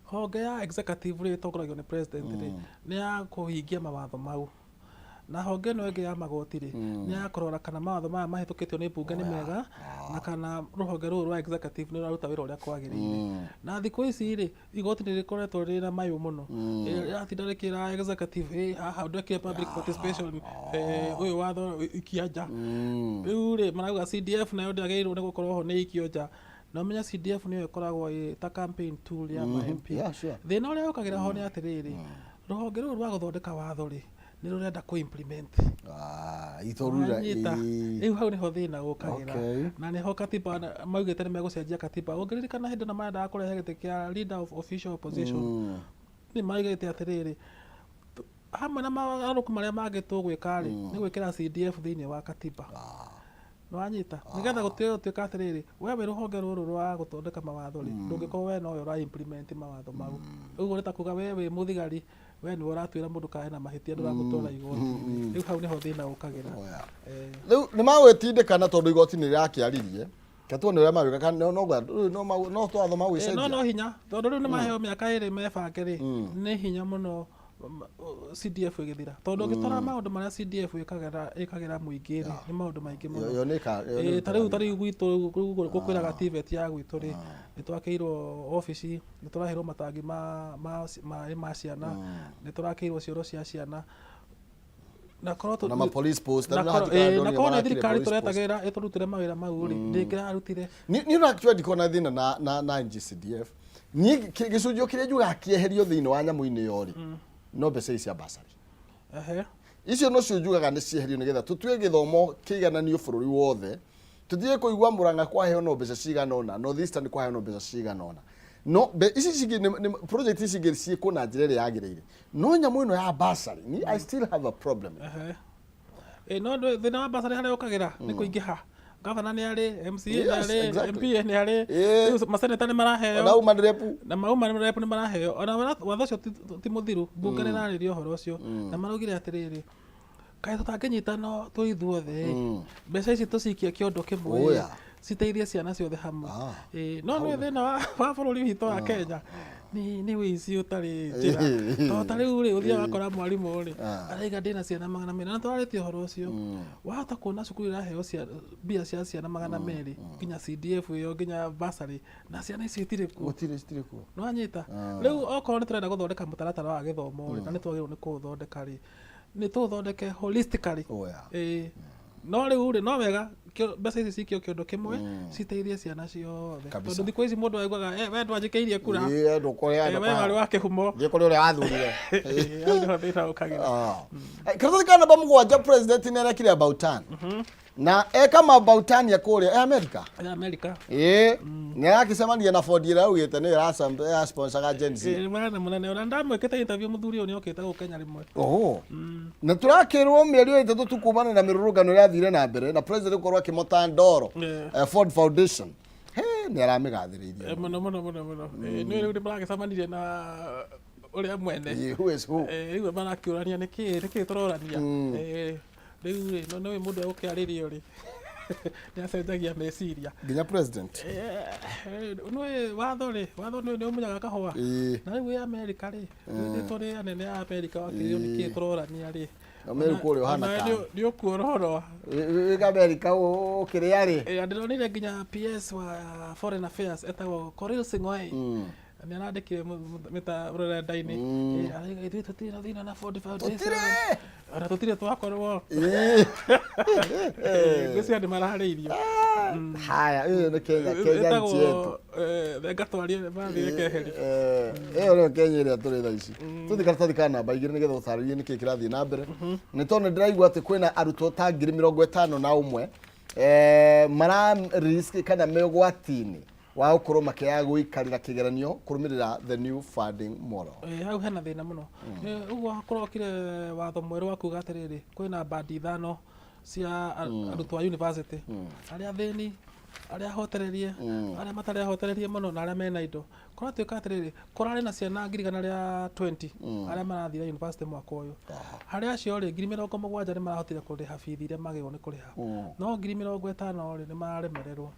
S3: honge ya executive rĩ ĩtongoragio nĩ president rĩ nĩ ya kũhingia mawatho mau na honge ĩno ĩngĩ ya magoti rĩ nĩ ya kũrora kana mawatho maya mahĩtũkĩtio nĩ mbunge nĩ mega na kana rũhonge rũrũ rwa executive nĩ rũraruta wĩra ũrĩa kwagĩrĩire na thikũ ici rĩ igoti nĩ rĩkoretwo rĩ na mayũ mũno rĩratinda rĩkĩra executive haha ndwekire public participation ũyũ watho ikĩanja rĩu rĩ marauga CDF nayo ndĩagĩrĩirwo nĩ gũkorwo ho nĩ ikĩonja no menya CDF nĩyo ĩkoragwo ta campaign tool ya MP thĩna ũrĩa ũkagĩra ho nĩ atĩrĩrĩ rũhonge rũrũ rwa gũthondeka watho rĩ nĩ rũrenda kũ implement
S1: itorura
S3: rĩu hau nĩho thĩna ũkagĩra na nĩho katiba maugĩte nĩ megũcenjia katiba ũngĩririkana hĩndĩ na maendaga kũrehe gĩtĩ kĩa leader of official opposition nĩ maugĩte atĩrĩrĩ hamwe na magarũrũku marĩa mangĩ tũgwĩka rĩ nĩ gwĩkĩra CDF thĩinĩ wa katiba wanyita nigetha gũtuĩka atĩrĩrĩ we wĩ rũhonge rũrũ rwa gũthondeka mawatho rĩ ndũngĩkorwo we nowe ũra implement mawatho mau ũguo nĩ ta kuga we wĩ mũthigari we nĩwe ũratuĩra mũndũ kae na mahĩtia ndũramũtwara igoti rĩu hau nĩho thĩna ũkagĩra
S1: rĩu nĩ magwĩtindĩkana tondũ igoti nĩ rĩrakĩaririe katuone ũrĩa mawĩka no twatho magwĩcenjia
S3: no hinya tondũ rĩu nĩ maheo mĩaka ĩrĩ mebange rĩ nĩ hinya mũno CDF ĩgĩthira tondũ ũngĩtwara maũndũ marĩa CDF ĩkagĩra mũingĩ rĩ nĩ maũndũ maingĩ mũno ta rĩu gwitũ gũkwĩraga TVET ya gwitũ rĩ nĩ twakĩirwo obici nĩ tũraheirwo matangi ma ciana nĩ tũrakĩirwo cioro cia ciana na
S1: police post
S3: na korwo thirikari tũretagĩrĩra ĩtũrutĩre mawĩra mau rĩ ndĩngĩrarutire
S1: niĩ nakĩwa ndikona thĩna na NGCDF niĩ gĩcunjĩ kĩrĩa njugaga kĩeherio thĩinĩ wa nyamũ-inĩ yo rĩ no mbeca ici cia basari icio no cio njugaga nĩ cieherio nĩgetha tũtue gĩthomo kĩigananio bũrũri wothe tũthiĩ kũigua Mũrang'a kwaheo no mbeca cigana ũna North Eastern kwaheo no mbeca cigana ũna no ici cingĩ nĩ project ici ingĩ ciĩkwo na njĩra ĩrĩa yagĩrĩire no nyamũ ĩno ya basari I still have a problem
S3: no thĩna wa basari harĩa ũkagĩra nĩ kũingĩha gavana nĩ arĩ MCA nĩ arĩ MP nĩ arĩ maseneta nĩ maraheo na mauma nĩ maraheo ona watho ũcio ti mũthiru mbunge nĩ ĩrarĩria ũhoro ũcio na maraugire atĩrĩrĩ kaĩ tũtangĩnyitana tũ ithuothe mbeca ici tũcikie kĩondo kĩmwe citeithie ciana ciothe hamwe no nĩ thĩna wa bũrũri witũ wa Kenya nĩ wĩici ũtarĩ njĩra tondũ ta rĩu rĩ ũthiaga wakora mwarimũ rĩ araiga ndĩna ciana 200 na twarĩtie ũhoro ũcio wahota kuona cukuru iraheo mbia cia ciana 200 nginya CDF ĩyo nginya basari na ciana icio itirĩ kuo no wanyita rĩu okorwo nĩ tũrenda gũthondeka mũtaratara wa gĩthomo rĩ na nĩ twagĩrĩirwo nĩ kũũthondeka rĩ nĩ tũũthondeke holistically no rĩu rĩ no wega mbeca ici cikio kĩondo kĩmwe citeithie ciana ciothe tondũ thikũ ici mũndũ aiguaga we ndwanjĩkĩirie kura we warĩ wa kĩhumo
S1: kũrĩa ũrĩa wathurire
S3: nĩho thĩna ũkagĩra
S1: kĩrĩthĩka namba 7 president nĩ arekire about turn na eka mabautania kũrĩa America nĩ arakĩcemania na Ford ĩrĩa augĩte nĩ ya sponsor agency
S3: mwana mũnene ona ndamwĩkĩte interview mũthuri ũyũ nĩ okĩte gũkũ Kenya rĩmwe
S1: na tũrakĩrwo mĩeri 3 tu kumana na mĩrũrũngano ĩrĩa athire na mbere na president gũkorwo akĩmota ndoro Ford Foundation nĩ aramĩgathĩrĩirie
S3: mũno nĩ rĩu maragĩcemanirie na ũrĩa mwene rĩu marakĩũrania nĩkĩ tũrorania rĩu rĩ no nĩ mũndũ egũkĩarĩrio rĩ nĩ acenjagia meciria
S1: nginya president
S3: nĩ watho nĩ ũmenyaga kahũa na rĩu America rĩ nĩ tũrĩ anene a America wakĩrĩo nĩkĩ tũrorania rĩ
S1: America ũrĩa ũhana ta
S3: nĩ ũkuororo
S1: America ũkĩrĩa rĩ
S3: ndĩronire nginya PS wa Foreign Affairs etagwo Korir Sing'oei nĩ arandĩkire mĩta rũrenda-inĩ araiga ithuĩ tũtirĩ na thĩna na 45 days ona tũtirĩ twakorwo ngwĩciria nĩ maraharĩirio
S1: haya ĩyo nĩ Kenya nchi yetu
S3: ngatwarie mathire keheri
S1: ĩyo nĩyo Kenya ĩrĩa tũrĩ thaa ici tũthikana namba igĩrĩ nĩgetha ũtarĩrie nĩkĩ kĩrathiĩ na mbere nĩ tondũ ndĩraigua atĩ kwĩna arutwo ta 51,000 mara risk kana megwati-inĩ wa gũkorwo makĩaga gũikarĩra kĩgeranio kũrũmĩrĩra the new funding model.
S3: Hau hena thĩna mũno ũguo kũrokire watho mwerũ wa kuga atĩrĩrĩ kwĩna bandi 5 cia arutwo a university arĩa thĩni arĩa ahotererie arĩa matarĩ ahotererie mũno na arĩa mena indo kũratuĩka atĩrĩrĩ kũrarĩ na ciana 120 arĩa marathire university mwaka ũyũ harĩa acio rĩ 70,000 nĩ marahotire kũrĩha bithi iria magĩrĩirwo nĩ kũrĩha no 50,000 rĩ nĩ maremererwo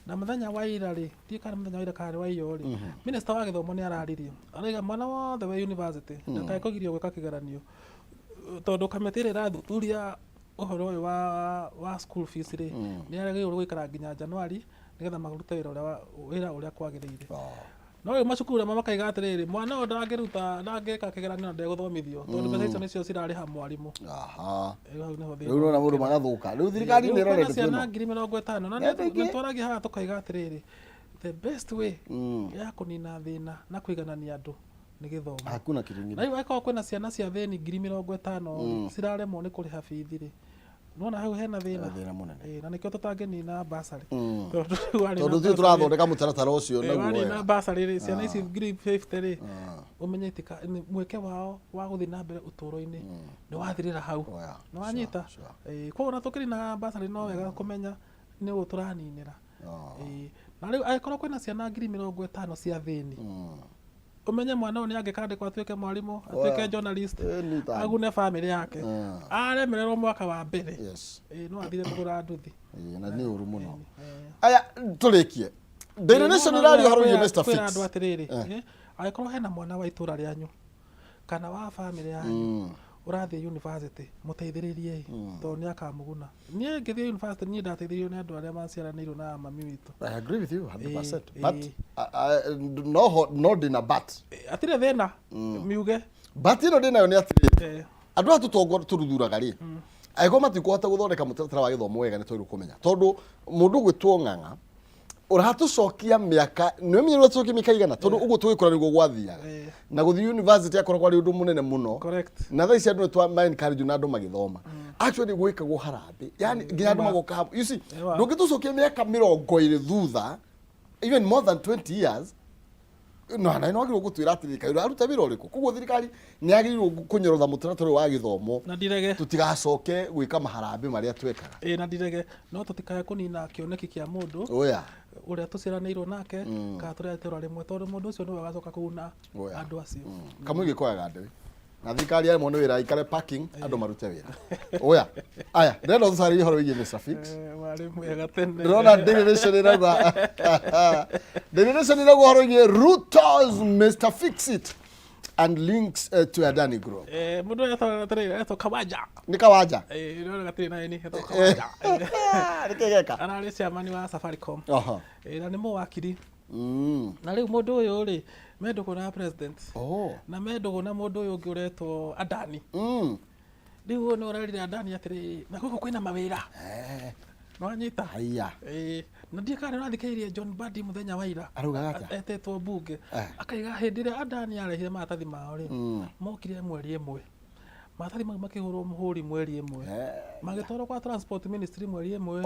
S3: na mũthenya wa ira rĩ kana mũthenya wa ira kana wa iyo rĩ minister wa gĩthomo nĩ araririe arauga mwana wothe wa university ndakae kũgirio gwĩka kĩgeranio tondũ kamĩtĩ ĩrĩa ĩrathuthuria ũhoro ũyũ wa school fees rĩ nĩ aragĩrĩirwo gũikara nginya January nĩgetha marute wĩra ũrĩa kwagĩrĩire no rĩu macukuru amwe makaiga atĩrĩrĩ mwana ũyũ ndangĩka kĩgeranio na ndegũthomithio tondũ mbeca icio nĩcio cirarĩha mwarimũ
S1: rĩu nona mũndũ magathũka rĩu thirikari nĩ ĩrorete
S3: ciana 50,000 na nĩ twaragia haha tũkaiga atĩrĩrĩ the best way ya kũnina thĩna na kũiganania andũ nĩ gĩthomo
S1: hakuna kiringi
S3: na rĩu angĩkorwo kwĩna ciana cia thĩni 50,000 ciraremwo nĩ kũrĩha bithi rĩ nona hau hena thĩna
S1: mũnene
S3: na nĩkĩo tũtangĩnina basarĩ
S1: tondũ thiĩ tũrathondeka mũtaratara ũcio
S3: na basarĩ rĩ ciana ici 50 rĩ ũmenye mweke wao wa gũthiĩ na mbere ũtũũro-inĩ nĩ wathirĩra hau nĩ wanyita koguo na tũkĩrina basarĩ no wega kũmenya nĩ ũũ tũraninĩra na rĩu angĩkorwo kwĩna ciana 50,000 cia thĩni umenye mwana ũyũ nĩ angĩkandĩkwo atuĩke mwarimũ atuĩke journalist agune family yake aremererwo mwaka wa mbere no athire kũgũra nduthi
S1: na nĩ ũru mũno aya tũrĩkie Daily Nation ĩraria ũhoro wĩgiĩ Mr. Fix
S3: andũ atĩrĩrĩ angĩkorwo hena mwana wa itũũra rĩanyu kana wa family yanyu ũrathiĩ university mũteithĩrĩrie tondũ nĩ akamũguna niĩ ngĩthiĩ university niĩ ndateithĩrĩirio nĩ andũ arĩa maciaranĩirwo na mami witũ
S1: I agree with you 100% but no dina but
S3: atirĩ thĩna miuge
S1: but ĩno ndĩnayo nĩ atĩrĩrĩ andũ aya tũruthuraga rĩ angĩkorwo matikũhota gũthondeka mũtaratara wa gĩthomo wega nĩ twagĩrĩirwo kũmenya tondũ mũndũ gwĩtwo ng'ang'a ũrahatucokia mĩaka nĩ ũmenye ũrĩa tũcokia mĩaka igana tondũ ũguo tũgĩkora nĩguo gwathiaga na gũthiĩ university akoragwo arĩ ũndũ mũnene mũno na thaa ici andũ nĩ encourage na andũ magĩthoma actually gwĩkagwo harambĩ yani nginya andũ magoka hapo you see ndũngĩtũcokia mĩaka 20 thutha even more than 20 years no na agĩrĩirwo gũtwĩra atĩrĩrĩ kaĩ aruta wĩra ũrĩkũ koguo thirikari nĩ agĩrĩirwo kũnyorotha mũtaratara wa gĩthomo
S3: na ndirege
S1: tũtigacoke gwĩka maharambĩ marĩa twekaga
S3: na ndirege no tũtikae kũnina kĩoneki kĩa mũndũ ũrĩa tũciaranĩirwo nake kana tũrĩa tũra rĩmwe tondũ mũndũ ũcio nĩwe agacoka kũguna andũ acio
S1: kamwe gĩkoyaga ndĩwe na thirikari ya mwana wĩra ikare parking andũ marute wĩra aya ndĩrenda tũcarĩrie ũhoro wĩgiĩ Mr. Fix
S3: warĩ mwega tene
S1: ndĩrona Daily Nation ĩrauga Daily Nation ĩrauga ũhoro wĩgiĩ Ruto's Mr. Fix It and links to Adani Group
S3: mũndũ etwo Kawanja
S1: nĩ Kawanja
S3: nĩ gatirĩ na ni etwo Kawanja
S1: nĩkĩgeka
S3: ararĩ chairman wa Safaricom na nĩ mũwakiri na rĩu mũndũ ũyũ rĩ mendũgũ na president na mendũgũ na mũndũ ũyũ ũngĩ ũretwo Adani rĩu nĩ ũrarire Adani atĩrĩ na gũkũ kwĩna mawĩra no anyita
S1: haya
S3: na ndiĩ kana ũrathikĩrĩirie John Badi mũthenya wa ira
S1: arauga atĩa
S3: etetwo bunge akaiga hĩndĩ ĩrĩa Adani arehire maratathi mao rĩ mokire mweri ĩmwe maratathi mau makĩhũrwo mũhũri mweri ĩmwe magĩtwarwo kwa transport ministry mweri ĩmwe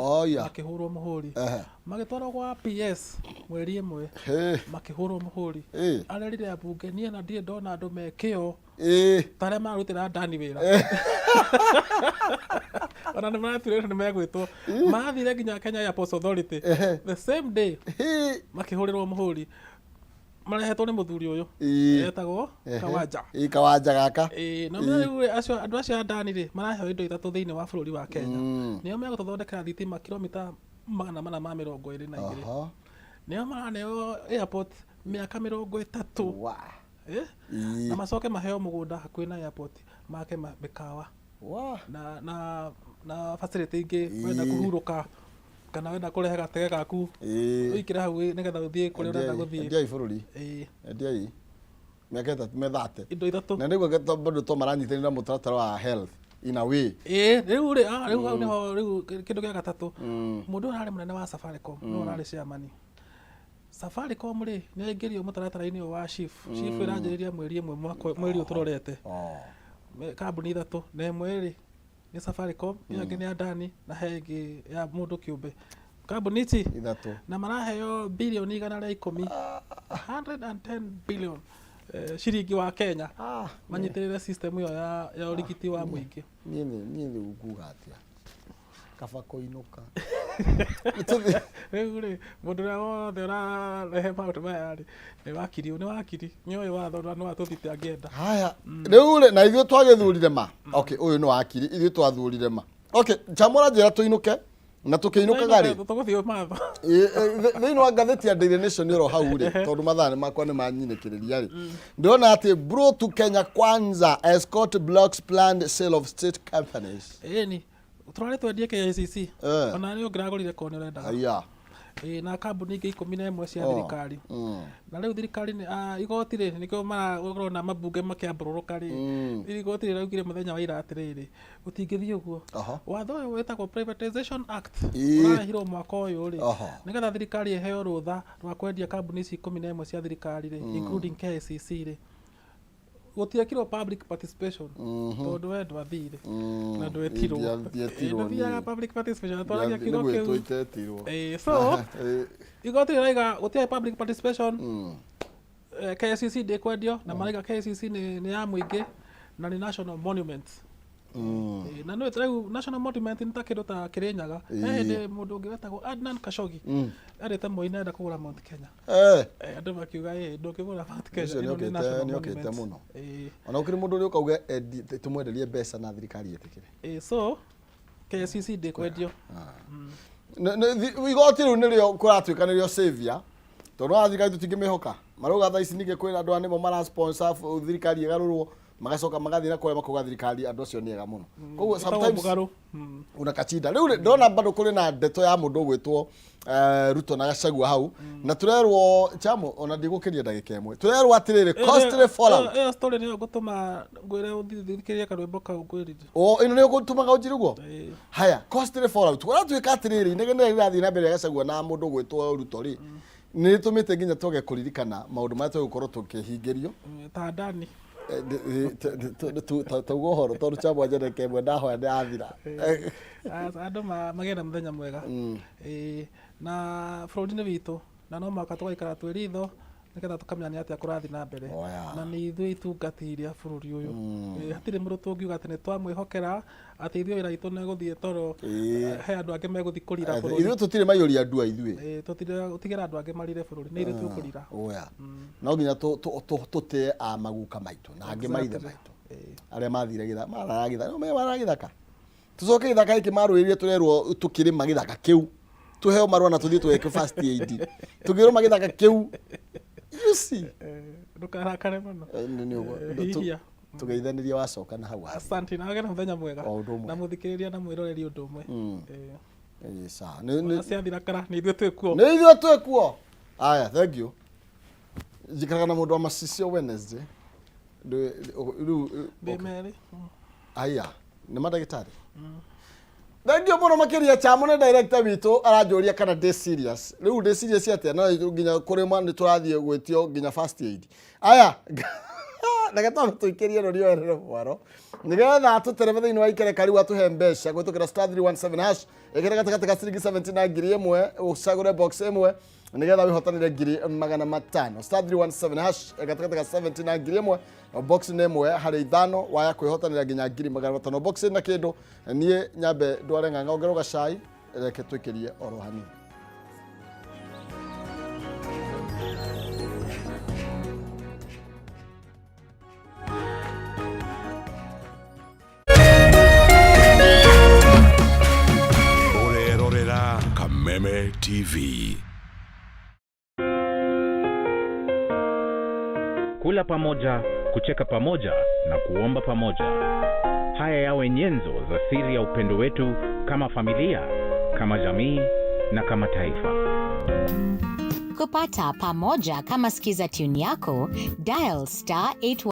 S3: makĩhũrwo mũhũri magĩtwarwo kwa PS mweri ĩmwe makĩhũrwo mũhũri arerire bunge niĩ na ndiĩ ndona andũ mekĩo tarĩa marutĩra Adani wĩra ona nĩ maraturĩte nĩ megwĩtwo mathire nginya Kenya Airports Authority the same day makĩhũrĩrwo mũhũri marehetwo nĩ mũthuri ũyũ etagwo Kawanja
S1: Kawanja gaka
S3: no rĩu andũ acio Adani rĩ maraheo indo ithatũ thĩinĩ wa bũrũri wa Kenya nĩo megũtũthondekera thitima kilomita 422 nĩo maraneo airport mĩaka 30 na macoke maheo mũgũnda hakuhĩ na airport make mĩkawa na facility ingĩ wenda kũhurũka kana wenda kurehe gatege gaku wikire hau nigetha uthie kuri urenda guthie
S1: ndiai bururi ndiai meketa methate
S3: indo ithatu
S1: na niguo geto bado to maranyithanira mutaratara wa health in a way
S3: riu riu kindu gia gatatu mundu urari munene wa Safaricom no urari chairman Safaricom ri ni ingirio mutaratara-ini wa chief iranjiriria mweri mweri uturorete kambuni ithatu na imwe ri ni Safaricom yangi ni Adani na hengi ya mundu kiumbe kambuni ici
S1: ithatu
S3: na maraheo bilioni 110 billion shiringi wa Kenya manyitirire system iyo ya urigiti wa muingi
S1: niĩ nguga atia kaba koinuka
S3: rĩu mũndũ ũrĩa wothe ũrarehe maũndũ maya nĩ wakiri nĩoĩ watho no atũthite angĩenda
S1: haya rĩu na ithuĩ twagĩthurire ma okay ũyũ nĩ wakiri ithuĩ twathurire ma okay chamũra njĩra tũinũke na tũkĩinũkaga rĩ
S3: tũgũthiĩ matho
S1: thĩinĩ wa ngathĩti ya Daily Nation ĩro hau rĩ tondũ mathaa makwa nĩ manyinĩkĩrĩria rĩ ndĩrona atĩ bro to Kenya Kwanza escort blocks planned sale of state companies
S3: ni turare twendie KICC ona nĩ ũngĩragũrire ko nĩ ũrendaga na kambuni ingĩ 11 cia thirikari na rĩu thirikari igoti rĩ nĩkĩo maragũrona mabunge makĩambũrũrũka rĩ igoti rĩ raugire mũthenya wa ira atĩrĩrĩ gũtingĩthiĩ ũguo watho ũyũ wĩtagwo Privatization Act ũrahirwo mwaka ũyũ rĩ nĩgetha thirikari ĩheo rũtha rwa kwendia kambuni ici 11 cia thirikari rĩ including KICC rĩ gutiekirwo public participation tondu we ndwathire na ndwetirwo ndwethiaga public participation twaragia kiugo kiu so igoti raiga gutia public participation KICC ndikwendio na maraiga KICC ni ya muingi na ni national monument na no rĩu national monument nĩ ta kĩndũ ta Kĩrĩnyaga hĩndĩ mũndũ ũngĩ wetagwo Adnan Khashoggi arĩte Moi nenda kũgũra Mount Kenya andũ makiuga ndũngĩgũra Mount Kenya nĩ national monument
S1: ona ũkĩrĩ mũndũ ũrĩa ũkauga tũmwenderie mbeca na thirikari ĩtĩkĩre
S3: so KICC ndĩkwendio
S1: igoti rĩu nĩrĩo kũratuĩka nĩrĩo savior tondũ wa thirikari tũtingĩmĩhoka marauga thaa ici ningĩ kwĩna andũ nĩmo marasponsor thirikari ĩgarũrwo magacoka magathiĩ na kũrĩa makuga thirikari andũ acio nĩ ega mũno koguo sometimes unakachinda rĩu ndona bado kũrĩ na ndeto ya mũndũ ũgwĩtwo Ruto na Gachagua hau na tũrerwo chamo ona ndigũkĩria ndagĩka ĩmwe tũrerwo atĩrĩrĩ costly fallout
S3: ĩyo story nĩyo ngũtũma ngwĩre ũthikĩrie karwĩmbo kau ngwĩrire
S1: ĩno nĩyo ngũtũmaga ũnjiriguo haya costly fallout kũratuĩka atĩrĩrĩ inegene rĩrathiĩ na mbere ya Gachagua na mũndũ ũgwĩtwo Ruto rĩ nĩ tũmĩte nginya twage kũririkana maũndũ marĩa tũgũkorwo tũkĩhingĩrio
S3: ta Adani
S1: taugo horo tondu chamwa njereke mwe ndahoya ndathira
S3: andũ magĩe na mũthenya mwega na bũrũri-inĩ witũ na no mũhaka tũgaikara twĩ ritho nĩgetha tũkamenya nĩ atĩa kũrathiĩ na mbere na nĩ ithuĩ itungatĩri a bũrũri ũyũ hatirĩ mũndũ tũngiuga atĩ nĩ twamwĩhokera atĩ ithuĩ wĩra witũ nĩ gũthiĩ toro he andũ angĩ megũthiĩ kũrira bũrũri
S1: ithuĩ tũtirĩ maiyũria andũ a ithuĩ
S3: tũtigĩra andũ angĩ marire bũrũri nĩ ithuĩ tũkũrira
S1: no nginya tũtĩe a maguka maitũ na angĩ maithe maitũ arĩa mathire gĩthaka tũcoke gĩthaka gĩkĩ marũĩrĩire tũrerwo tũkĩrĩma gĩthaka kĩu tuheo marũa na tũthiĩ tweke first aid tũkĩrũma gĩthaka kĩu you see
S3: ndukarakare mũno
S1: tũgeithanĩria wacoka na hau
S3: asante na wagena mũthenya mwega na mũthikĩrĩria na mwĩroreri ũndũ ũmwe
S1: nĩ
S3: ciathirakara nĩ ithuĩ
S1: twĩkuo aya thank you njikaraga na mũndũ wa macicio Wednesday
S3: ndĩmerĩ
S1: aya nĩ mandagĩtarĩ thank you mũno makĩria chamone director witũ aranjũria kana ndĩ serious rĩu ndĩ serious atĩa no nginya kũrĩ mwana nĩ tũrathiĩ gwĩtio nginya first aid aya nagetha tũikĩrie no rĩoerere mwaro nĩgetha tũterebe thĩinĩ wa ikereka rĩu atũhe mbeca gwĩtũkĩra *317# ĩkĩra gatagatĩ ka ciringi 70 na ngiri ĩmwe ũcagũre box ĩmwe nĩgetha wĩhotanĩre ngiri 500 *317# gatagatĩ ka 70 na ngiri ĩmwe box nĩ ĩmwe harĩ ithano waya kwĩhotanĩra nginya ngiri 500 box na kĩndũ niĩ nyambe ndware ng'ang'a ongerwo gacai reke twĩkĩrie oro hanini
S4: Kameme TV.
S5: Kula pamoja, kucheka pamoja na kuomba pamoja. Haya yawe nyenzo za siri ya upendo wetu kama familia, kama jamii, na kama taifa.
S6: Kupata pamoja kama skiza tune yako, dial *8